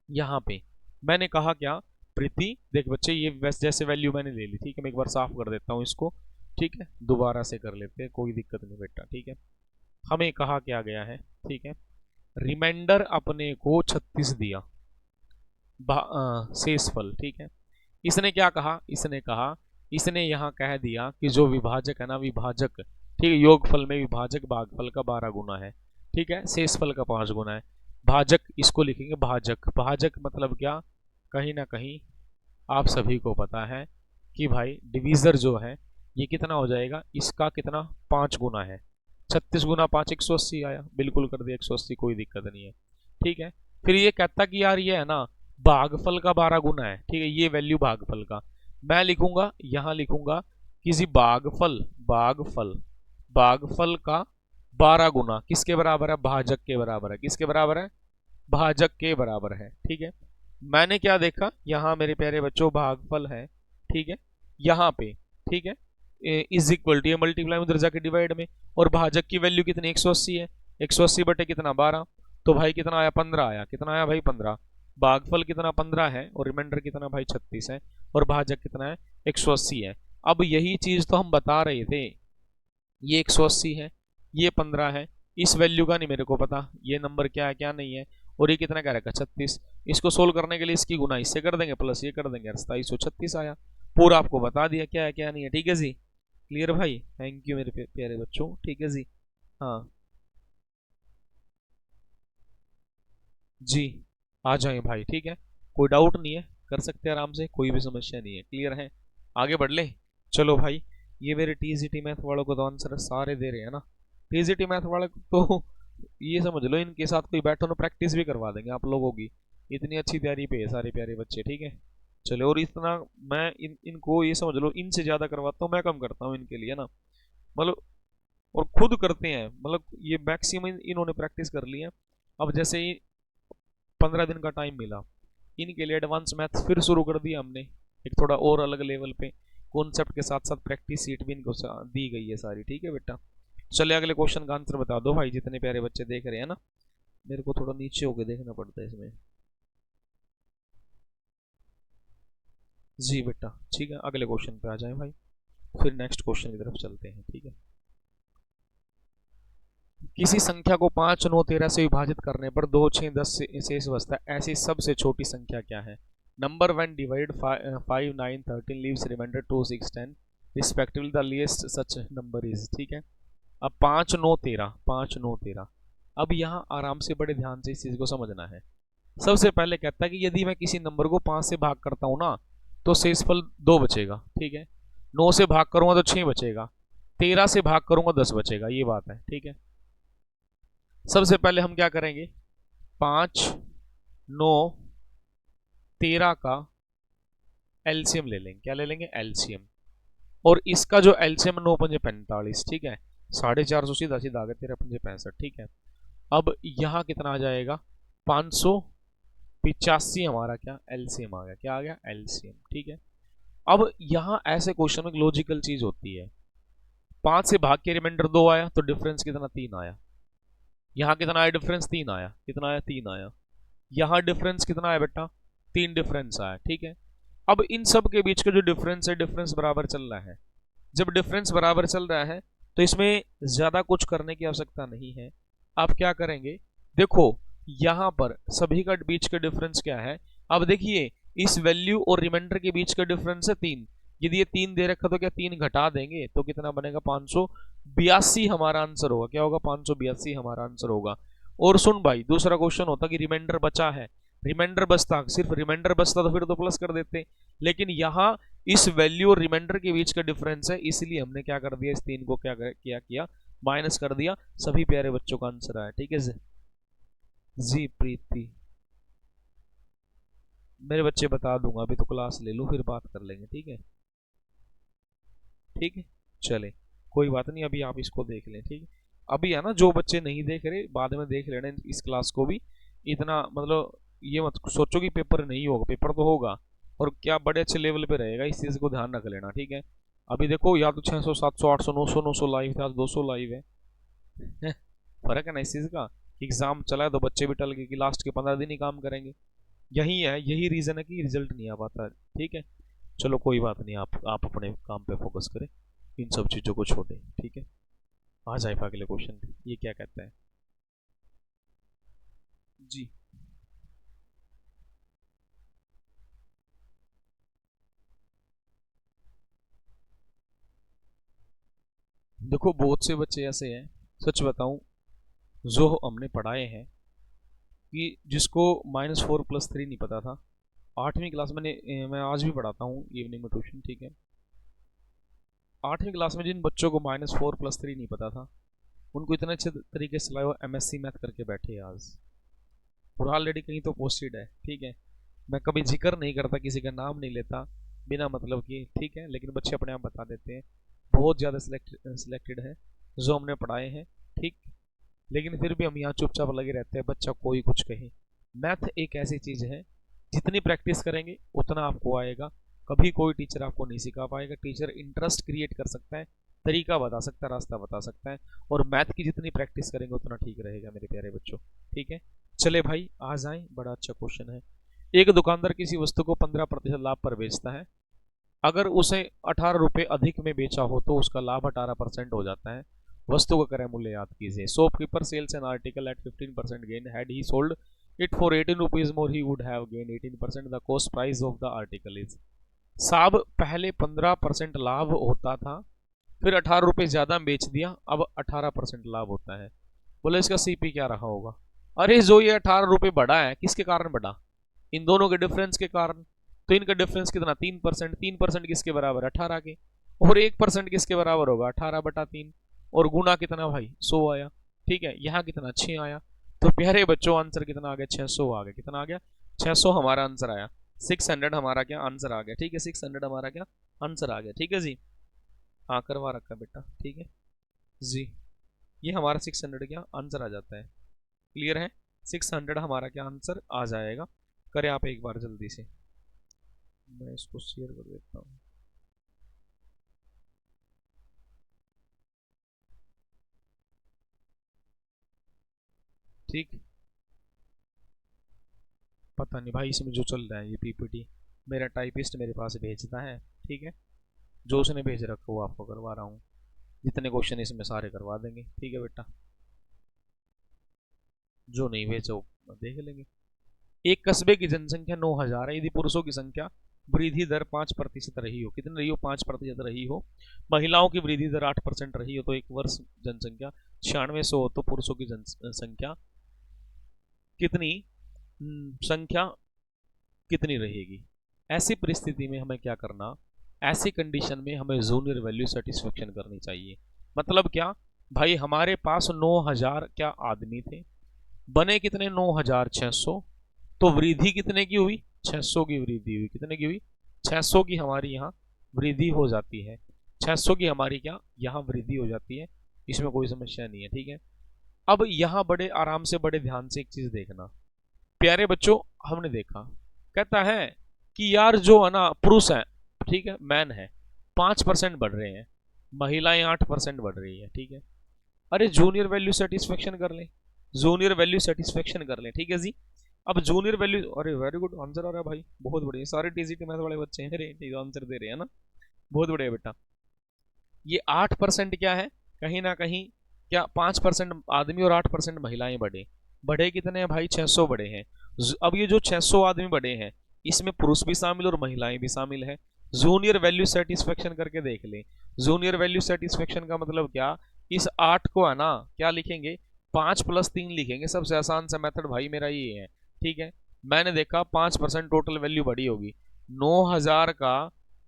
यहाँ पे मैंने कहा क्या, प्रीति देख बच्चे, ये जैसे वैल्यू मैंने ले ली। ठीक है, मैं एक बार साफ कर देता हूँ इसको। ठीक है, दोबारा से कर लेते हैं, कोई दिक्कत नहीं बेटा। ठीक है, हमें कहा क्या गया है, ठीक है, रिमाइंडर अपने को 36 दिया, शेषफल। ठीक है, इसने क्या कहा, इसने कहा, इसने यहाँ कह दिया कि जो विभाजक है ना, विभाजक, ठीक है, योगफल में विभाजक भागफल का 12 गुना है, ठीक है, शेषफल का 5 गुना है। भाजक इसको लिखेंगे भाजक, भाजक मतलब क्या, कहीं ना कहीं आप सभी को पता है कि भाई डिवीजर जो है ये कितना हो जाएगा, इसका कितना 5 गुना है, 36 गुना 5 180 आया, बिल्कुल कर दिया 180, कोई दिक्कत नहीं है, ठीक है। फिर ये कहता कि यार ये है ना भागफल का 12 गुना है, ठीक है, ये वैल्यू भागफल का मैं लिखूंगा, यहां लिखूंगा किसी भागफल, भागफल, भागफल का 12 गुना किसके बराबर है, भाजक के बराबर है, किसके बराबर है, भाजक के बराबर है, ठीक है। मैंने क्या देखा, यहाँ मेरे प्यारे बच्चों भागफल है, ठीक है, यहाँ पे, ठीक है, इज इक्वल टू, ये मल्टीप्लाई उधर जाके डिवाइड में, और भाजक की वैल्यू कितनी 180 है, 180 बटे कितना 12, तो भाई कितना आया 15 आया, कितना आया भाई 15, भागफल कितना 15 है और रिमाइंडर कितना भाई 36 है, और भाजक कितना है 180 है। अब यही चीज तो हम बता रहे थे, ये 180 है, ये 15 है, इस वैल्यू का नहीं मेरे को पता ये नंबर क्या है क्या नहीं है, और ये कितना क्या रखा 36, इसको सोल्व करने के लिए इसकी गुना इससे कर देंगे प्लस ये कर देंगे, 2736 आया, पूरा आपको बता दिया क्या है क्या नहीं है, ठीक है जी, क्लियर भाई, थैंक यू मेरे प्यारे बच्चों, ठीक है जी। हाँ जी, आ जाए भाई, ठीक है, कोई डाउट नहीं है, कर सकते हैं आराम से, कोई भी समस्या नहीं है, क्लियर है, आगे बढ़ ले। चलो भाई, ये मेरे टीजीटी मैथ वालों को तो आंसर सारे दे रहे हैं ना, टीजीटी मैथ वाले को तो ये समझ लो इनके साथ कोई बैठो ना प्रैक्टिस भी करवा देंगे आप लोगों की, इतनी अच्छी तैयारी पे है सारे प्यारे बच्चे, ठीक है। चलो, और इतना मैं इनको ये समझ लो इनसे ज्यादा करवाता हूँ, मैं कम करता हूँ इनके लिए ना, मतलब, और खुद करते हैं, मतलब ये मैक्सिमम इन्होंने प्रैक्टिस कर ली है। अब जैसे ही 15 दिन का टाइम मिला, इनके लिए एडवांस मैथ्स फिर शुरू कर दिया हमने, एक थोड़ा और अलग लेवल पे, कॉन्सेप्ट के साथ साथ प्रैक्टिस सीट भी इनको दी गई है सारी, ठीक है बेटा। चले अगले क्वेश्चन का आंसर बता दो भाई, जितने प्यारे बच्चे देख रहे हैं ना, मेरे को थोड़ा नीचे होके देखना पड़ता है इसमें। जी बेटा, ठीक है, अगले क्वेश्चन पे आ जाए भाई, फिर नेक्स्ट क्वेश्चन की तरफ चलते हैं, ठीक है। किसी संख्या को 5 9 13 से विभाजित करने पर 2 6 10 से शेष बचता है, ऐसी सबसे छोटी संख्या क्या है। Number one divide 5 9 13 leaves remainder 2 6 10 respectively, the least such number is, ठीक है। अब 5 9 13, 5 9 13, अब यहाँ आराम से बड़े ध्यान से इस चीज को समझना है। सबसे पहले कहता है कि यदि मैं किसी नंबर को 5 से भाग करता हूं ना, तो शेषफल 2 बचेगा, ठीक है, 9 से भाग करूंगा तो 6 बचेगा, 13 से भाग करूंगा 10 बचेगा, ये बात है, ठीक है। सबसे पहले हम क्या करेंगे, 5 9 13 का एलसीएम ले लेंगे, क्या ले लेंगे एलसीएम, और इसका जो एलसीएम 9 पंजे 45, ठीक है, 450 सीधा सीधा आ गया 13 पंजे 65, ठीक है। अब यहाँ कितना आ जाएगा 585, हमारा क्या एलसीएम आ गया, क्या आ गया एलसीएम, ठीक है। अब यहाँ ऐसे क्वेश्चन में लॉजिकल चीज होती है, 5 से भाग के रिमाइंडर 2 आया तो डिफरेंस कितना 3 आया, यहाँ कितना आया डिफरेंस 3 आया, कितना आया 3 आया, यहाँ डिफरेंस कितना आया बेटा 3 डिफरेंस आया, ठीक है। अब इन सब के बीच का जो डिफरेंस है, डिफरेंस बराबर चल रहा है, जब डिफरेंस बराबर चल रहा है तो इसमें ज्यादा कुछ करने की आवश्यकता नहीं है। आप क्या करेंगे, देखो यहां पर सभी का बीच का डिफरेंस क्या है, अब देखिए इस वैल्यू और रिमाइंडर के बीच का डिफरेंस है 3, यदि ये 3 दे रखा तो क्या 3 घटा देंगे तो कितना बनेगा 582 हमारा आंसर होगा, क्या होगा 582 हमारा आंसर होगा। और सुन भाई, दूसरा क्वेश्चन होता कि रिमाइंडर बचा है, रिमाइंडर बचता, सिर्फ रिमाइंडर बचता तो फिर तो प्लस कर देते, लेकिन यहाँ इस वैल्यू और रिमाइंडर के बीच का डिफरेंस है, इसलिए हमने क्या कर दिया, इस 3 को क्या किया माइनस कर दिया, सभी प्यारे बच्चों का आंसर आया, ठीक है जी प्रीति, मेरे बच्चे बता दूंगा, अभी तो क्लास ले लो फिर बात कर लेंगे, ठीक है, ठीक है। चले, कोई बात नहीं, अभी आप इसको देख लें, ठीक है। अभी है ना, जो बच्चे नहीं देख रहे बाद में देख लेना इस क्लास को भी, इतना मतलब ये मत सोचो कि पेपर नहीं होगा, पेपर तो होगा, और क्या बड़े अच्छे लेवल पे रहेगा, इस चीज को ध्यान रख लेना, ठीक है। अभी देखो या तो 600 700 800 900 लाइव थे, आज 200 लाइव है फर्क है ना इस चीज का, एग्जाम चला है तो बच्चे भी टल गए कि लास्ट के 15 दिन ही काम करेंगे, यही है, यही रीजन है कि रिजल्ट नहीं आ पाता, ठीक है। चलो कोई बात नहीं, आप अपने काम पे फोकस करें, इन सब चीज़ों को छोड़ें, ठीक है। आ जाए अगले क्वेश्चन पे, ये क्या कहता है जी। देखो बहुत से बच्चे ऐसे हैं, सच बताऊं, जो हमने पढ़ाए हैं कि जिसको -4+3 नहीं पता था। 8वीं क्लास मैं आज भी पढ़ाता हूँ इवनिंग में ट्यूशन, ठीक है। 8वीं क्लास में जिन बच्चों को -4+3 नहीं पता था, उनको इतने अच्छे तरीके से लाए वो MSc मैथ करके बैठे हैं आज, और ऑलरेडी कहीं तो पोस्टेड है, ठीक है। मैं कभी जिक्र नहीं करता, किसी का नाम नहीं लेता बिना मतलब कि, ठीक है, लेकिन बच्चे अपने आप बता देते हैं। बहुत ज़्यादा सिलेक्टेड है जो हमने पढ़ाए हैं, ठीक। लेकिन फिर भी हम यहाँ चुपचाप लगे रहते हैं, बच्चा कोई कुछ कहे। मैथ एक ऐसी चीज़ है, जितनी प्रैक्टिस करेंगे उतना आपको आएगा। कभी कोई टीचर आपको नहीं सिखा पाएगा। टीचर इंटरेस्ट क्रिएट कर सकता है, तरीका बता सकता है, रास्ता बता सकता है, और मैथ की जितनी प्रैक्टिस करेंगे उतना ठीक रहेगा मेरे प्यारे बच्चों, ठीक है। चले भाई आ जाए, बड़ा अच्छा क्वेश्चन है। एक दुकानदार किसी वस्तु को 15% लाभ पर बेचता है। अगर उसे 18 रुपये अधिक में बेचा हो तो उसका लाभ 18% हो जाता है। वस्तु का क्रय मूल्य याद कीजिए। Shopkeeper sells an article at 15% gain. Had he sold it for 18 rupees more he would have gain 18%। The cost price of the article is. साहब पहले 15% लाभ होता था, फिर 18 रुपये ज्यादा बेच दिया, अब 18% लाभ होता है। बोले इसका सीपी क्या रहा होगा? अरे जो ये 18 रुपये बढ़ा है, किसके कारण बढ़ा? इन दोनों के डिफरेंस के कारण। तो इनका डिफरेंस कितना? 3%। 3% किसके बराबर? 18 के। और 1% किसके बराबर होगा? 18/3। और गुना कितना भाई? 100 आया, ठीक है। यहाँ कितना? 6 आया। तो प्यारे बच्चों आंसर कितना आ गया? 600 आ गया। कितना आ गया? 600 हमारा आंसर आया। 600 हमारा क्या आंसर आ गया, ठीक है। 600 हमारा क्या आंसर आ गया, ठीक है जी। हाँ करवा रखा बेटा, ठीक है जी। ये हमारा 600 क्या आंसर आ जाता है। क्लियर है? 600 हमारा क्या आंसर आ जाएगा। करें आप एक बार जल्दी से, मैं इसको शेयर कर देता हूँ। ठीक। पता नहीं भाई इसमें जो चल रहा है ये PPT, मेरा टाइपिस्ट मेरे पास भेजता है, ठीक है। जो उसने भेज रखा वो आपको करवा रहा हूँ। जितने क्वेश्चन इसमें सारे करवा देंगे, ठीक है बेटा। जो नहीं भेजो देख लेंगे। एक कस्बे की जनसंख्या 9,000 है। यदि पुरुषों की संख्या वृद्धि दर 5% रही हो। कितनी रही हो? 5% रही हो। महिलाओं की वृद्धि दर 8% रही हो तो एक वर्ष जनसंख्या 9600 हो तो पुरुषों की जनसंख्या कितनी संख्या कितनी रहेगी? ऐसी परिस्थिति में हमें क्या करना? ऐसी कंडीशन में हमें जूनियर वैल्यू सेटिस्फेक्शन करनी चाहिए। मतलब क्या भाई, हमारे पास 9,000 क्या आदमी थे, बने कितने? 9,600। तो वृद्धि कितने की हुई? 600 की वृद्धि हुई। कितने की हुई? 600 की हमारी यहाँ वृद्धि हो जाती है। 600 की हमारी क्या यहाँ वृद्धि हो जाती है। इसमें कोई समस्या नहीं है, ठीक है। अब यहाँ बड़े आराम से, बड़े ध्यान से एक चीज देखना प्यारे बच्चों। हमने देखा, कहता है कि यार जो है ना पुरुष है, ठीक है, मैन है, 5% बढ़ रहे हैं, महिलाएं 8% बढ़ रही है, ठीक है। अरे जूनियर वैल्यू सेटिस्फेक्शन कर लें, जूनियर वैल्यू सेटिस्फेक्शन कर लें, ठीक है जी। अब जूनियर वैल्यू, अरे वेरी गुड आंसर आ रहा है भाई, बहुत बढ़िया। सारे TCT मैथ वाले बच्चे हैं रे, जो आंसर दे रहे हैं ना, बहुत बढ़िया बेटा। ये 8% क्या है? कहीं ना कहीं क्या 5% आदमी और 8% महिलाएं बढ़े। बढ़े कितने हैं भाई? 600 बढ़े हैं। अब ये जो 600 आदमी बढ़े हैं, इसमें पुरुष भी शामिल और महिलाएं भी शामिल है। जूनियर वैल्यू सेटिस्फेक्शन करके देख ले। जूनियर वैल्यू सेटिस्फेक्शन का मतलब क्या? इस 8 को है ना क्या लिखेंगे? 5+3 लिखेंगे। सबसे आसान सा मेथड भाई मेरा ये है, ठीक है। मैंने देखा 5% टोटल वैल्यू बढ़ी होगी। 9,000 का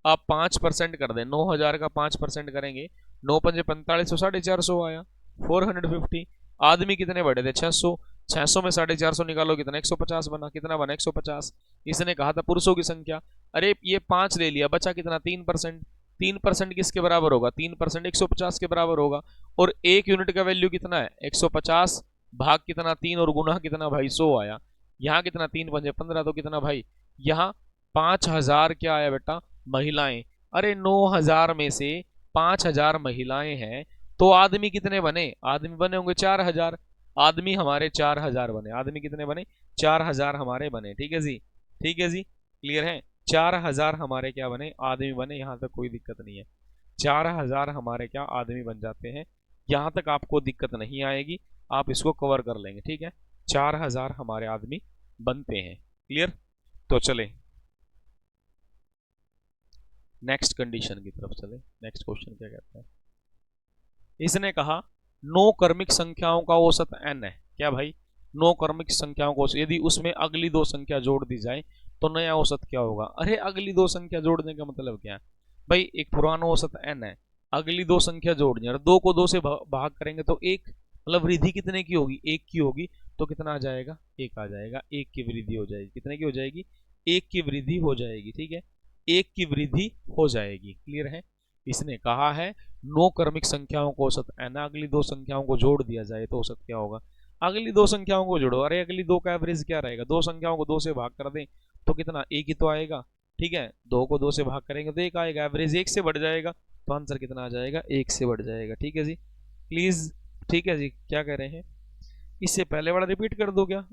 आप 5% कर दें, 9,000 का 5% करेंगे, 9×5 = 45, 450 आया, 450। आदमी कितने बढ़े थे? 600। 600 में 450 निकालो, कितना? 150 बना। कितना बना? 150। इसने कहा था पुरुषों की संख्या, अरे ये 5 ले लिया, बचा कितना? 3%। 3% किसके बराबर होगा? 3% 150 के बराबर होगा। और 1 यूनिट का वैल्यू कितना है? 150 भाग कितना? 3 और गुना कितना भाई? 100 आया। यहाँ कितना? 3×5 = 15, तो कितना भाई? यहाँ 5,000 क्या आया बेटा? महिलाएं। अरे 9,000 में से 5,000 महिलाएं हैं, तो आदमी कितने बने? आदमी बने होंगे 4,000। आदमी हमारे 4,000 बने। आदमी कितने बने? 4,000 हमारे बने, ठीक है जी, ठीक है जी, क्लियर है। 4,000 हमारे क्या बने? आदमी बने। यहां तक कोई दिक्कत नहीं है। 4,000 हमारे क्या आदमी बन जाते हैं। यहां तक आपको दिक्कत नहीं आएगी, आप इसको कवर कर लेंगे, ठीक है। 4,000 हमारे आदमी बनते हैं, क्लियर। तो चले नेक्स्ट कंडीशन की तरफ चले। नेक्स्ट क्वेश्चन क्या कहता है? इसने कहा 9 क्रमिक संख्याओं का औसत n है। क्या भाई? 9 क्रमिक संख्याओं को यदि उसमें अगली 2 संख्या जोड़ दी जाए तो नया औसत क्या होगा? अरे अगली 2 संख्या जोड़ने का मतलब क्या है भाई? एक पुराना औसत n है, अगली 2 संख्या जोड़नी है और 2 को 2 से भाग करेंगे तो एक, मतलब वृद्धि कितने की होगी? 1 की होगी। तो कितना आ जाएगा? 1 आ जाएगा। 1 की वृद्धि हो जाएगी। कितने की हो जाएगी? 1 की वृद्धि हो जाएगी। ठीक है, 1 की वृद्धि हो जाएगी। क्लियर है? इसने कहा है 9 क्रमिक संख्याओं को औसत n, अगली 2 संख्याओं को जोड़ दिया जाए तो औसत क्या होगा? अगली 2 संख्याओं को जोड़ो। अरे अगली 2 का एवरेज क्या रहेगा? 2 संख्याओं को 2 से भाग कर दें तो कितना? 1 ही तो आएगा। ठीक है, 2 को 2 से भाग करेंगे तो 1 आएगा। एवरेज 1 से बढ़ जाएगा तो आंसर कितना आ जाएगा? 1 से बढ़ जाएगा। ठीक है जी, प्लीज। ठीक है जी, क्या कह रहे हैं? इससे पहले वाला रिपीट कर दो क्या?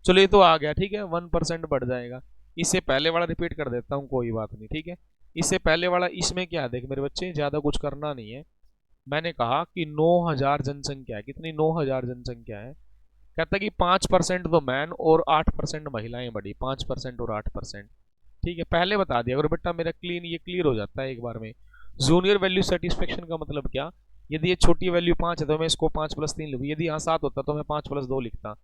चलो ये तो आ गया। ठीक है, 1% बढ़ जाएगा। इससे पहले वाला रिपीट कर देता हूँ, कोई बात नहीं। ठीक है, इससे पहले वाला, इसमें क्या है देख मेरे बच्चे, ज्यादा कुछ करना नहीं है। मैंने कहा कि 9000 जनसंख्या है। कितनी? 9000 जनसंख्या है। कहता है कि 5% तो मैन और 8% महिलाएं बढ़ी। 5% और 8%। ठीक है, पहले बता दिया अगर बेटा मेरा ये क्लियर हो जाता है एक बार में। जूनियर वैल्यू सेटिस्फेक्शन का मतलब क्या? यदि ये छोटी वैल्यू 5 है तो मैं इसको 5+3 लिखूँ। यदि यहाँ 7 होता तो मैं 5+2 लिखता।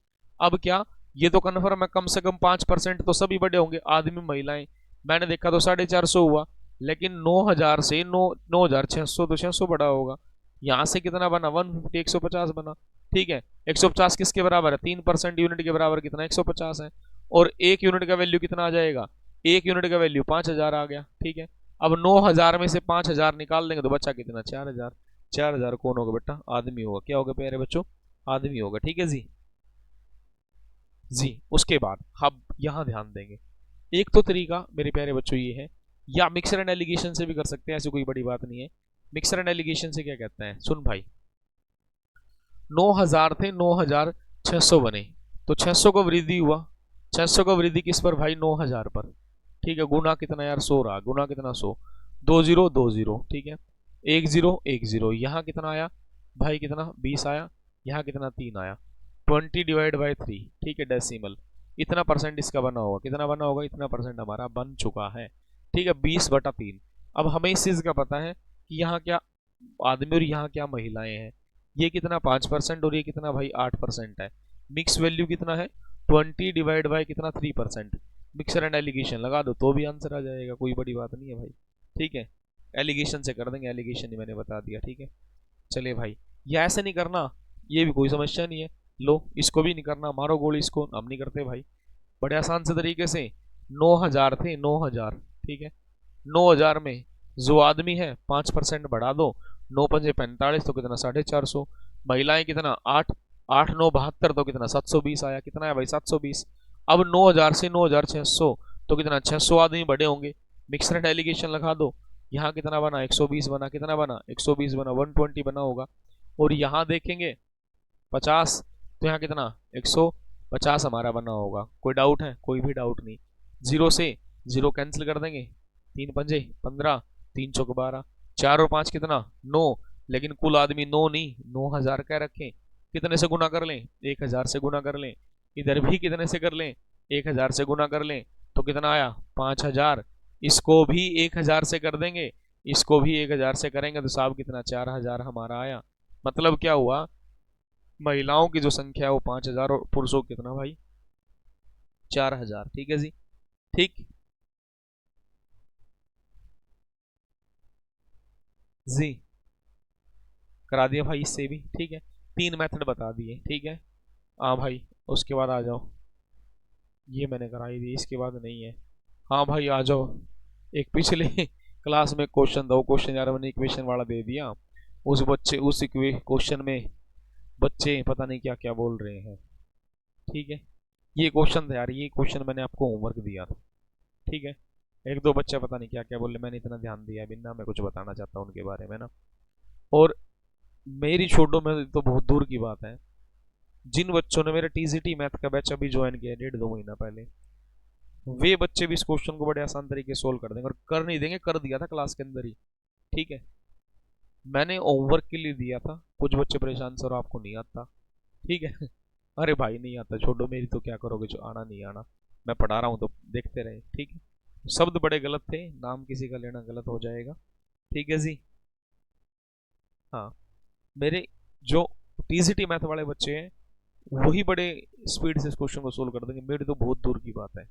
अब क्या, ये तो कन्फर्म है कम से कम 5% तो सभी बड़े होंगे, आदमी महिलाएं। मैंने देखा तो 450 हुआ, लेकिन 9000 से 9600 तो 600 बड़ा होगा। यहाँ से कितना बना? 150, 150 बना। ठीक है, 150 किसके बराबर है? 3% यूनिट के बराबर कितना? 150 है। और 1 यूनिट का वैल्यू कितना आ जाएगा? 1 यूनिट का वैल्यू 5000 आ गया। ठीक है, अब 9000 में से 5000 निकाल देंगे तो बचा कितना? 4000। 4000 कौन होगा बेटा? आदमी होगा। क्या होगा प्यारे बच्चों? आदमी होगा। ठीक है जी। जी, उसके बाद हम यहां ध्यान देंगे। एक तो तरीका मेरे प्यारे बच्चों ये है, या मिक्सर एंड एलिगेशन से भी कर सकते हैं, ऐसी कोई बड़ी बात नहीं है। मिक्सर एंड एलिगेशन से क्या कहते हैं? सुन भाई, 9000 थे, 9600 बने, तो 600 का वृद्धि हुआ। 600 का वृद्धि किस पर भाई? 9000 पर। ठीक है, गुना कितना यार? 100 रहा। गुना कितना? 100। 20 20। ठीक है, 10 10। यहाँ कितना आया भाई? कितना? 20 आया। यहाँ कितना? 3 आया। 20/3। ठीक है, डेसिमल। इतना परसेंट इसका बना होगा। कितना बना होगा? इतना परसेंट हमारा बन चुका है। ठीक है, 20/3। अब हमें इस चीज का पता है कि यहाँ क्या आदमी और यहाँ क्या महिलाएं हैं। ये कितना? 5% और ये कितना भाई? 8% है। मिक्स वैल्यू कितना है? 20 कितना? 3%। मिक्सर एंड एलिगेशन लगा दो तो भी आंसर आ जाएगा, कोई बड़ी बात नहीं है भाई। ठीक है, एलिगेशन से कर देंगे, एलिगेशन ही मैंने बता दिया। ठीक है, चलिए भाई, ये ऐसे नहीं करना, ये भी कोई समस्या नहीं है। लो, इसको भी नहीं करना, मारो गोली इसको। हम नहीं करते भाई, बड़े आसान से तरीके से। 9000 थे, 9000। ठीक है, 9000 में जो आदमी है 5% बढ़ा दो। 9×5 = 45, तो कितना? 450। महिलाएं कितना? 8। 8×9 = 72, तो कितना? 720 आया। कितना है भाई? 720। अब 9000 से 9600 तो कितना? 600 आदमी बड़े होंगे। मिक्सर एंड एलिगेशन लगा दो। यहाँ कितना बना? 120 बना। कितना बना? 120 बना। 120 बना होगा। और यहाँ देखेंगे 50, तो यहाँ कितना? 150 हमारा बना होगा। कोई डाउट है? कोई भी डाउट नहीं। 0 से 0 कैंसिल कर देंगे। 3×5 = 15, 3×4 = 12। 4 और 5 कितना? 9। लेकिन कुल आदमी 9 नहीं, 9000 कह रखें। कितने से गुना कर लें? 1000 से गुना कर लें। इधर भी कितने से कर लें? 1000 से गुना कर लें। तो कितना आया? 5000। इसको भी 1000 से कर देंगे, इसको भी 1000 से करेंगे तो साहब कितना? 4000 हमारा आया। मतलब क्या हुआ? महिलाओं की जो संख्या है वो 5000 और पुरुषों की कितना भाई? 4000। ठीक है जी, ठीक जी, करा दिया भाई इससे भी। ठीक है, 3 मेथड बता दिए। ठीक है, हाँ भाई, उसके बाद आ जाओ। ये मैंने कराई दी, इसके बाद नहीं है। हाँ भाई आ जाओ। एक पिछले क्लास में क्वेश्चन था, वो क्वेश्चन यार मैंने इक्वेशन वाला दे दिया। उस बच्चे उस क्वेश्चन में बच्चे पता नहीं क्या क्या बोल रहे हैं। ठीक है, ये क्वेश्चन था यार, ये क्वेश्चन मैंने आपको होमवर्क दिया था। ठीक है, एक दो बच्चे पता नहीं क्या क्या बोले, मैंने इतना ध्यान दिया बिना मैं कुछ बताना चाहता हूँ उनके बारे में ना। और मेरी छोड़ो, में तो बहुत दूर की बात है, जिन बच्चों ने मेरा टीजीटी मैथ का बैच अभी ज्वाइन किया 1.5 2 महीना पहले, वे बच्चे भी इस क्वेश्चन को बड़े आसान तरीके से सोल्व कर देंगे। और कर नहीं देंगे, कर दिया था क्लास के अंदर ही। ठीक है, मैंने होमवर्क के लिए दिया था। कुछ बच्चे परेशान, सर आपको नहीं आता। ठीक है, अरे भाई नहीं आता, छोड़ो, मेरी तो क्या करोगे, जो आना नहीं आना, मैं पढ़ा रहा हूँ तो देखते रहे। ठीक है, शब्द बड़े गलत थे, नाम किसी का लेना गलत हो जाएगा। ठीक है जी, हाँ, मेरे जो टीजीटी मैथ वाले बच्चे हैं वही बड़े स्पीड से इस क्वेश्चन को सोल्व कर देंगे, मेरे तो बहुत दूर की बात है।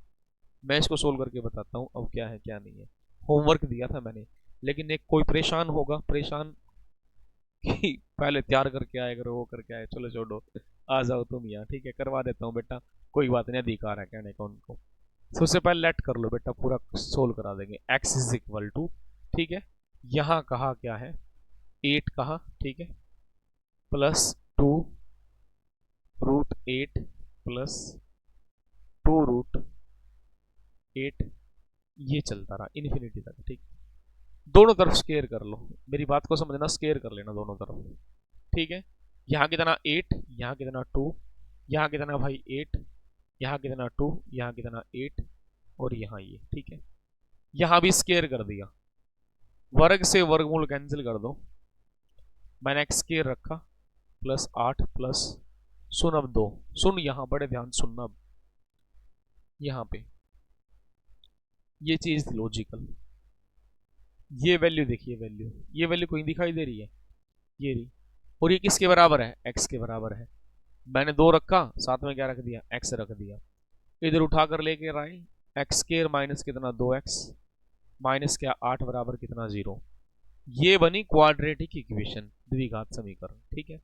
मैं इसको सोल्व करके बताता हूँ अब क्या है क्या नहीं है। होमवर्क दिया था मैंने, लेकिन एक कोई परेशान होगा, परेशान कि पहले तैयार करके आए करो, वो करके आए, चलो छोड़ो, आ जाओ तुम यहाँ, ठीक है करवा देता हूँ बेटा, कोई बात नहीं, अधिकार है कहने का उनको। सबसे पहले लेट कर लो बेटा, पूरा सोल्व करा देंगे। x इज इक्वल टू, ठीक है, यहाँ कहा क्या है 8 कहा, ठीक है, प्लस 2 रूट 8 प्लस 2 रूट 8, ये चलता रहा इन्फिनिटी तक, ठीक। दोनों तरफ स्केयर कर लो, मेरी बात को समझना, स्केयर कर लेना दोनों तरफ, ठीक है। यहाँ कितना 8, यहाँ कितना 2, यहाँ कितना भाई 8, यहाँ कितना 2, यहाँ कितना 8, और यहाँ ये, ठीक है। यहाँ भी स्केयर कर दिया, वर्ग से वर्गमूल कैंसिल कर दो, मैंने एक्स स्केयर रखा, प्लस 8 प्लस सुन, अब 2 सुन, यहाँ बड़े ध्यान सुनना, अब यहाँ पे ये चीज थी लॉजिकल, ये वैल्यू देखिए, वैल्यू ये वैल्यू कोई दिखाई दे रही है, ये रही, और ये किसके बराबर है, एक्स के बराबर है। मैंने 2 रखा, साथ में क्या रख दिया, एक्स रख दिया, इधर उठाकर लेके आए, एक्स स्केयर माइनस कितना 2x माइनस क्या 8 बराबर कितना 0, ये बनी क्वाड्रेटिक इक्वेशन, द्विघात समीकरण, ठीक है।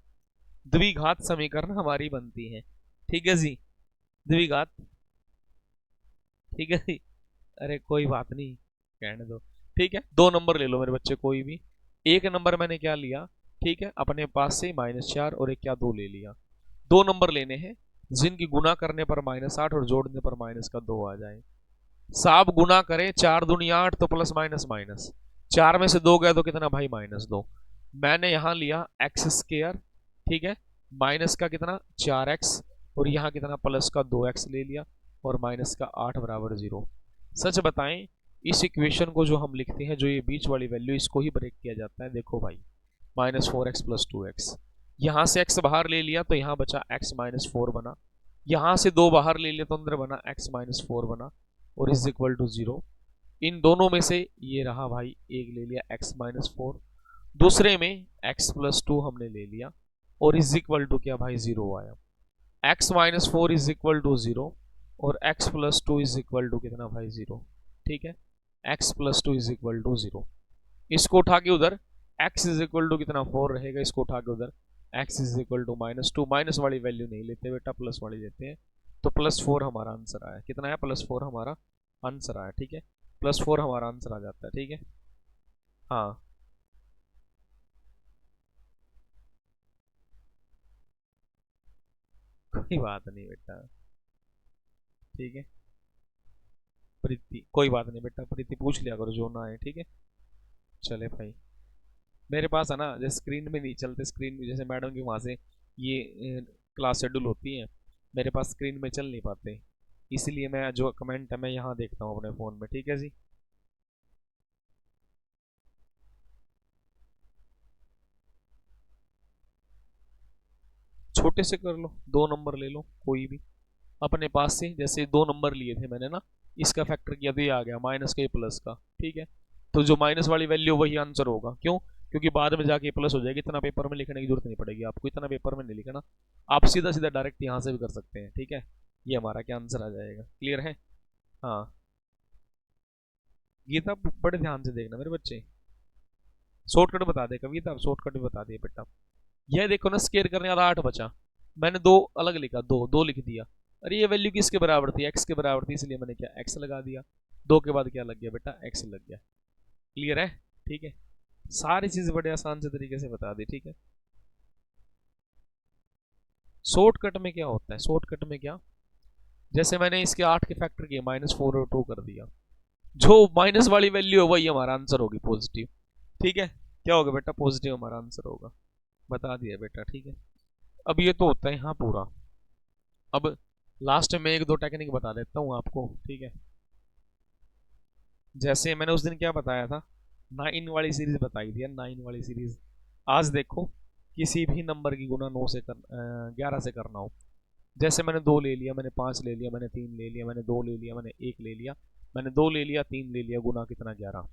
द्विघात समीकरण हमारी बनती है, ठीक है जी, द्विघात, ठीक है जी, अरे कोई बात नहीं, कहने दो, ठीक है। 2 नंबर ले लो मेरे बच्चे कोई भी, एक नंबर मैंने क्या लिया, ठीक है, अपने पास से -4 और एक क्या 2 ले लिया। 2 नंबर लेने हैं जिनकी गुना करने पर -8 और जोड़ने पर माइनस का 2 आ जाए। साहब गुना करें, 4 दूनी 8 तो प्लस माइनस माइनस, 4 में से 2 गया तो कितना भाई -2। मैंने यहां लिया एक्स स्केयर, ठीक है, माइनस का कितना 4x, और यहाँ कितना प्लस का 2x ले लिया, और माइनस का 8 बराबर 0। सच बताएं, इस इक्वेशन को जो हम लिखते हैं, जो ये बीच वाली वैल्यू, इसको ही ब्रेक किया जाता है। देखो भाई, -4x प्लस 2x, यहाँ से x बाहर ले लिया तो यहाँ बचा x -4 बना, यहाँ से 2 बाहर ले लिया तो अंदर बना x -4 बना, और इज इक्वल टू 0। इन दोनों में से ये रहा भाई, एक ले लिया x -4, दूसरे में x प्लस 2 हमने ले लिया, और इज इक्वल टू क्या भाई 0 आया। x -4 इज इक्वल टू 0, और x plus 2 is equal to कितना भाई 0, ठीक है, x plus 2 is equal to 0। इसको उठा के उधर x इज इक्वल टू कितना 4 रहेगा, इसको उठा के उधर x is equal to -2, minus वाली वैल्यू नहीं लेते बेटा, प्लस वाली लेते हैं, तो +4 हमारा आंसर आया, कितना है +4 हमारा आंसर आया, ठीक है, +4 हमारा आंसर आ जाता है, ठीक है। हाँ कोई बात नहीं बेटा, ठीक है, प्रीति कोई बात नहीं बेटा, प्रीति पूछ लिया करो जो ना है, ठीक है। चले भाई, मेरे पास है ना, जैसे स्क्रीन में नहीं चलते, स्क्रीन में जैसे मैडम की वहाँ से ये क्लास शेड्यूल होती है, मेरे पास स्क्रीन में चल नहीं पाते, इसलिए मैं जो कमेंट है मैं यहाँ देखता हूँ अपने फ़ोन में, ठीक है जी। छोटे से कर लो, 2 नंबर ले लो कोई भी अपने पास से, जैसे 2 नंबर लिए थे मैंने ना, इसका फैक्टर किया तो ये आ गया माइनस का प्लस का, ठीक है। तो जो माइनस वाली वैल्यू वही आंसर होगा, क्यों, क्योंकि बाद में जाके प्लस हो जाएगी, इतना पेपर में लिखने की जरूरत नहीं पड़ेगी आपको, इतना पेपर में नहीं लिखना, आप सीधा सीधा डायरेक्ट यहाँ से भी कर सकते हैं, ठीक है। ये हमारा क्या आंसर आ जाएगा, क्लियर है। हाँ गीता बड़े ध्यान से देखना मेरे बच्चे, शॉर्टकट बता दे कविता, अब शॉर्टकट भी बता दिए बेटा। यह देखो ना, स्केयर करने वाला 8 बचा, मैंने 2 अलग लिखा, 2 लिख दिया, अरे ये वैल्यू किसके बराबर थी, x के बराबर थी, इसलिए मैंने क्या x लगा दिया, 2 के बाद क्या लग गया बेटा, x लग गया, क्लियर है, ठीक है। सारी चीज बड़े आसान से तरीके से बता दी, ठीक है। शॉर्टकट में क्या होता है, शॉर्टकट में क्या, जैसे मैंने इसके 8 के फैक्टर किए, -4 और 2 कर दिया, जो माइनस वाली वैल्यू है वही हमारा आंसर होगी, पॉजिटिव, ठीक है, क्या होगा बेटा, पॉजिटिव हमारा आंसर होगा, बता दिया बेटा, ठीक है। अब ये तो होता है यहाँ पूरा, अब लास्ट में 1-2 टेक्निक बता देता हूँ आपको, ठीक है। जैसे मैंने उस दिन क्या बताया था, 9 वाली सीरीज बताई थी, 9 वाली सीरीज, आज देखो किसी भी नंबर की गुना 9 से 11 से करना हो, जैसे मैंने 2 ले लिया, मैंने 5 ले लिया, मैंने 3 ले लिया, मैंने 2 ले लिया, मैंने 1 ले लिया, मैंने 2 ले लिया, 3 ले लिया, गुना कितना 11।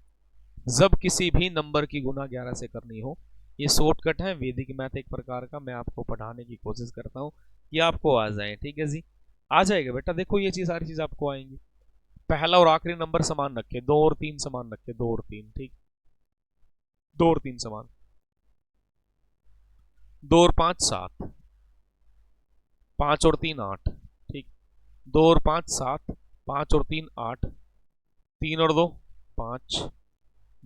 जब किसी भी नंबर की गुना 11 से करनी हो, ये शॉर्टकट है वैदिक मैथ एक प्रकार का, मैं आपको पढ़ाने की कोशिश करता हूँ कि आपको आ जाए। ठीक है जी, आ जाएगा बेटा। देखो ये चीज सारी चीज आपको आएंगी। पहला और आखिरी नंबर समान रखे, 2 और 3 समान रखे, 2 और 3, ठीक। 2 और 3 समान, 2 और 5 7, 5 और 3 8, ठीक। 2 और 5 7, 5 और 3 8, 3 और 2 5,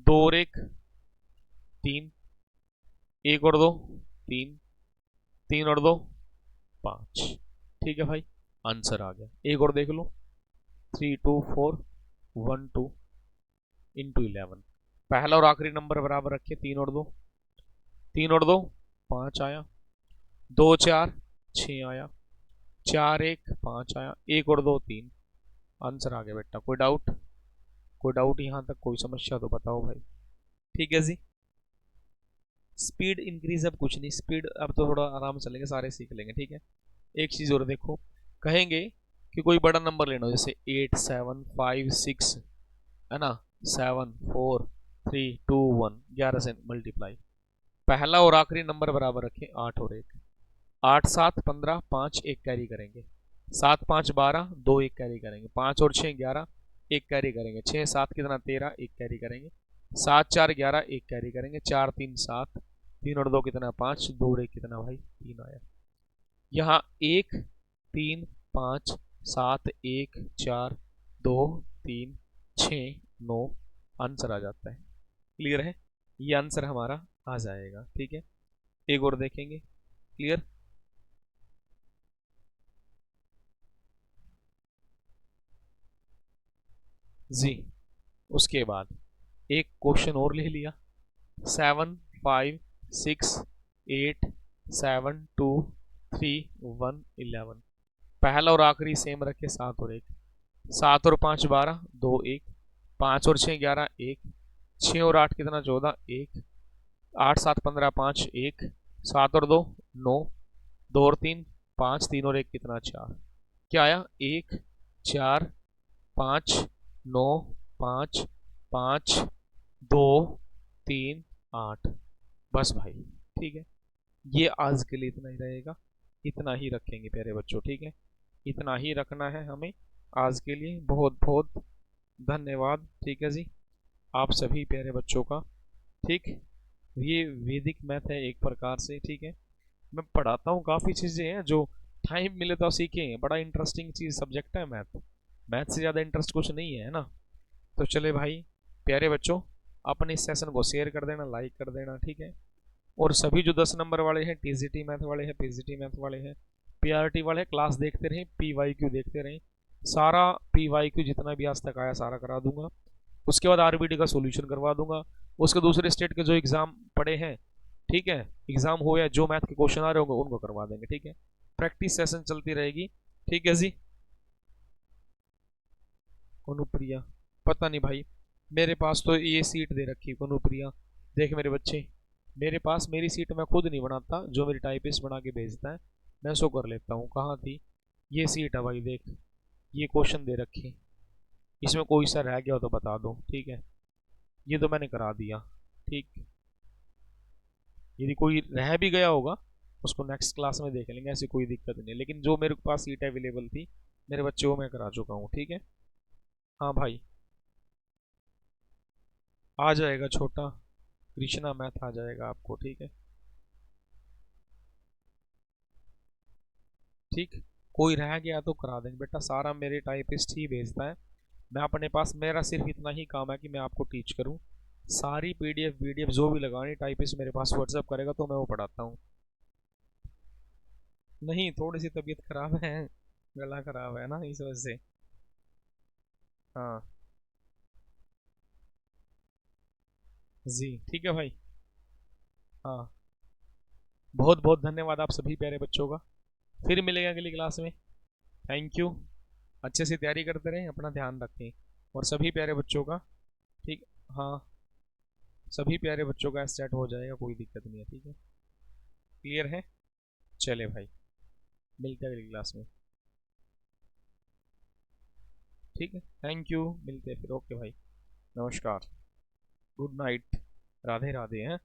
2 और 1 3, 1 और 2 3, 3 और 2 5। ठीक है भाई, आंसर आ गया। एक और देख लो, 3 2 4 1 2 × 11। पहला और आखिरी नंबर बराबर रखे, 3 और 2, 3 और 2 5 आया, 2 4 6 आया, 4 1 5 आया, 1 और 2 3। आंसर आ गया बेटा। कोई डाउट? कोई डाउट यहाँ तक, कोई समस्या तो बताओ भाई। ठीक है जी। स्पीड इंक्रीज अब कुछ नहीं, स्पीड अब तो थोड़ा आराम से चलेंगे, सारे सीख लेंगे। ठीक है, एक चीज और देखो, कहेंगे कि कोई बड़ा नंबर लेना हो, जैसे 8 7 5 6, है ना, 7 4 3 2 1, 11 से मल्टीप्लाई। पहला और आखिरी नंबर बराबर रखें, 8 और 1, 8 7 15, 5 1 कैरी करेंगे, 7 5 12, 2 1 कैरी करेंगे, 5 और 6 11, 1 कैरी करेंगे, 6 7 कितना 13, 1 कैरी करेंगे, 7 4 11, 1 कैरी करेंगे, 4 3 7, 3 और 2 कितना 5, 2 और 1 कितना भाई 3 आया। यहाँ 1 3 5 7 1 4 2 3 6 9 आंसर आ जाता है। क्लियर है, ये आंसर हमारा आ जाएगा। ठीक है, एक और देखेंगे। क्लियर जी। उसके बाद एक क्वेश्चन और ले लिया, 7 5 6 8 7 2 3 1 11। पहला और आखिरी सेम रखे, 7 और 1, 7 और 5 12, 2 1, 5 और 6 11, 1, 6 और 8 कितना 14, 1, 8 7 15, 5 1, 7 और 2 9, 2 और 3 5, 3 और 1 कितना 4। क्या आया, 1 4 5 9 5 5 2 3 8। बस भाई, ठीक है। ये आज के लिए इतना ही रहेगा, इतना ही रखेंगे प्यारे बच्चों। ठीक है, इतना ही रखना है हमें आज के लिए। बहुत बहुत धन्यवाद। ठीक है जी, आप सभी प्यारे बच्चों का। ठीक, ये वैदिक मैथ है एक प्रकार से। ठीक है, मैं पढ़ाता हूँ, काफ़ी चीज़ें हैं जो टाइम मिले तो सीखें। बड़ा इंटरेस्टिंग चीज़ सब्जेक्ट है मैथ, मैथ से ज़्यादा इंटरेस्ट कुछ नहीं है ना। तो चले भाई प्यारे बच्चों, अपने इस सेशन को शेयर कर देना, लाइक कर देना। ठीक है, और सभी जो 10 नंबर वाले हैं, टीजीटी मैथ वाले हैं, पीजीटी मैथ वाले हैं, पीआरटी वाले हैं, क्लास देखते रहें, पीवाईक्यू देखते रहें। सारा पीवाईक्यू जितना भी आज तक आया सारा करा दूंगा। उसके बाद आरबीटी का सोल्यूशन करवा दूंगा। उसके दूसरे स्टेट के जो एग्जाम पड़े हैं, ठीक है, एग्जाम हो या जो मैथ के क्वेश्चन आ रहे होंगे उनको करवा देंगे। ठीक है, प्रैक्टिस सेशन चलती रहेगी। ठीक है जी। अनुप्रिया, पता नहीं भाई, मेरे पास तो ये सीट दे रखी है अनुप्रिया। देख मेरे बच्चे, मेरे पास मेरी सीट मैं खुद नहीं बनाता, जो मेरी टाइपिस्ट बना के भेजता है मैं सो कर लेता हूँ। कहाँ थी ये सीट है भाई, देख ये क्वेश्चन दे रखे, इसमें कोई सा रह गया हो तो बता दो। ठीक है, ये तो मैंने करा दिया। ठीक, यदि कोई रह भी गया होगा उसको नेक्स्ट क्लास में देख लेंगे, ऐसी कोई दिक्कत नहीं। लेकिन जो मेरे पास सीट अवेलेबल थी मेरे बच्चे वो मैं करा चुका हूँ। ठीक है, हाँ भाई, आ जाएगा छोटा कृष्णा मैथ आ जाएगा आपको। ठीक है, ठीक, कोई रह गया तो करा देंगे बेटा, सारा मेरे टाइपिस्ट ही भेजता है। मैं अपने पास, मेरा सिर्फ इतना ही काम है कि मैं आपको टीच करूं। सारी पीडीएफ वीडीएफ जो भी लगानी टाइपिस्ट मेरे पास व्हाट्सएप करेगा तो मैं वो पढ़ाता हूँ। नहीं, थोड़ी सी तबीयत खराब है, गला खराब है ना, इस वजह से। हाँ जी, ठीक है भाई। हाँ, बहुत बहुत धन्यवाद आप सभी प्यारे बच्चों का। फिर मिलेंगे अगली क्लास में। Thank you. अच्छे से तैयारी करते रहें, अपना ध्यान रखें, और सभी प्यारे बच्चों का। ठीक, हाँ, सभी प्यारे बच्चों का सेट हो जाएगा, कोई दिक्कत नहीं है। ठीक है, क्लियर है। चले भाई, मिलते हैं अगली क्लास में। ठीक है, थैंक यू, मिलते हैं फिर। ओके भाई, नमस्कार, गुड नाइट, राधे राधे हैं।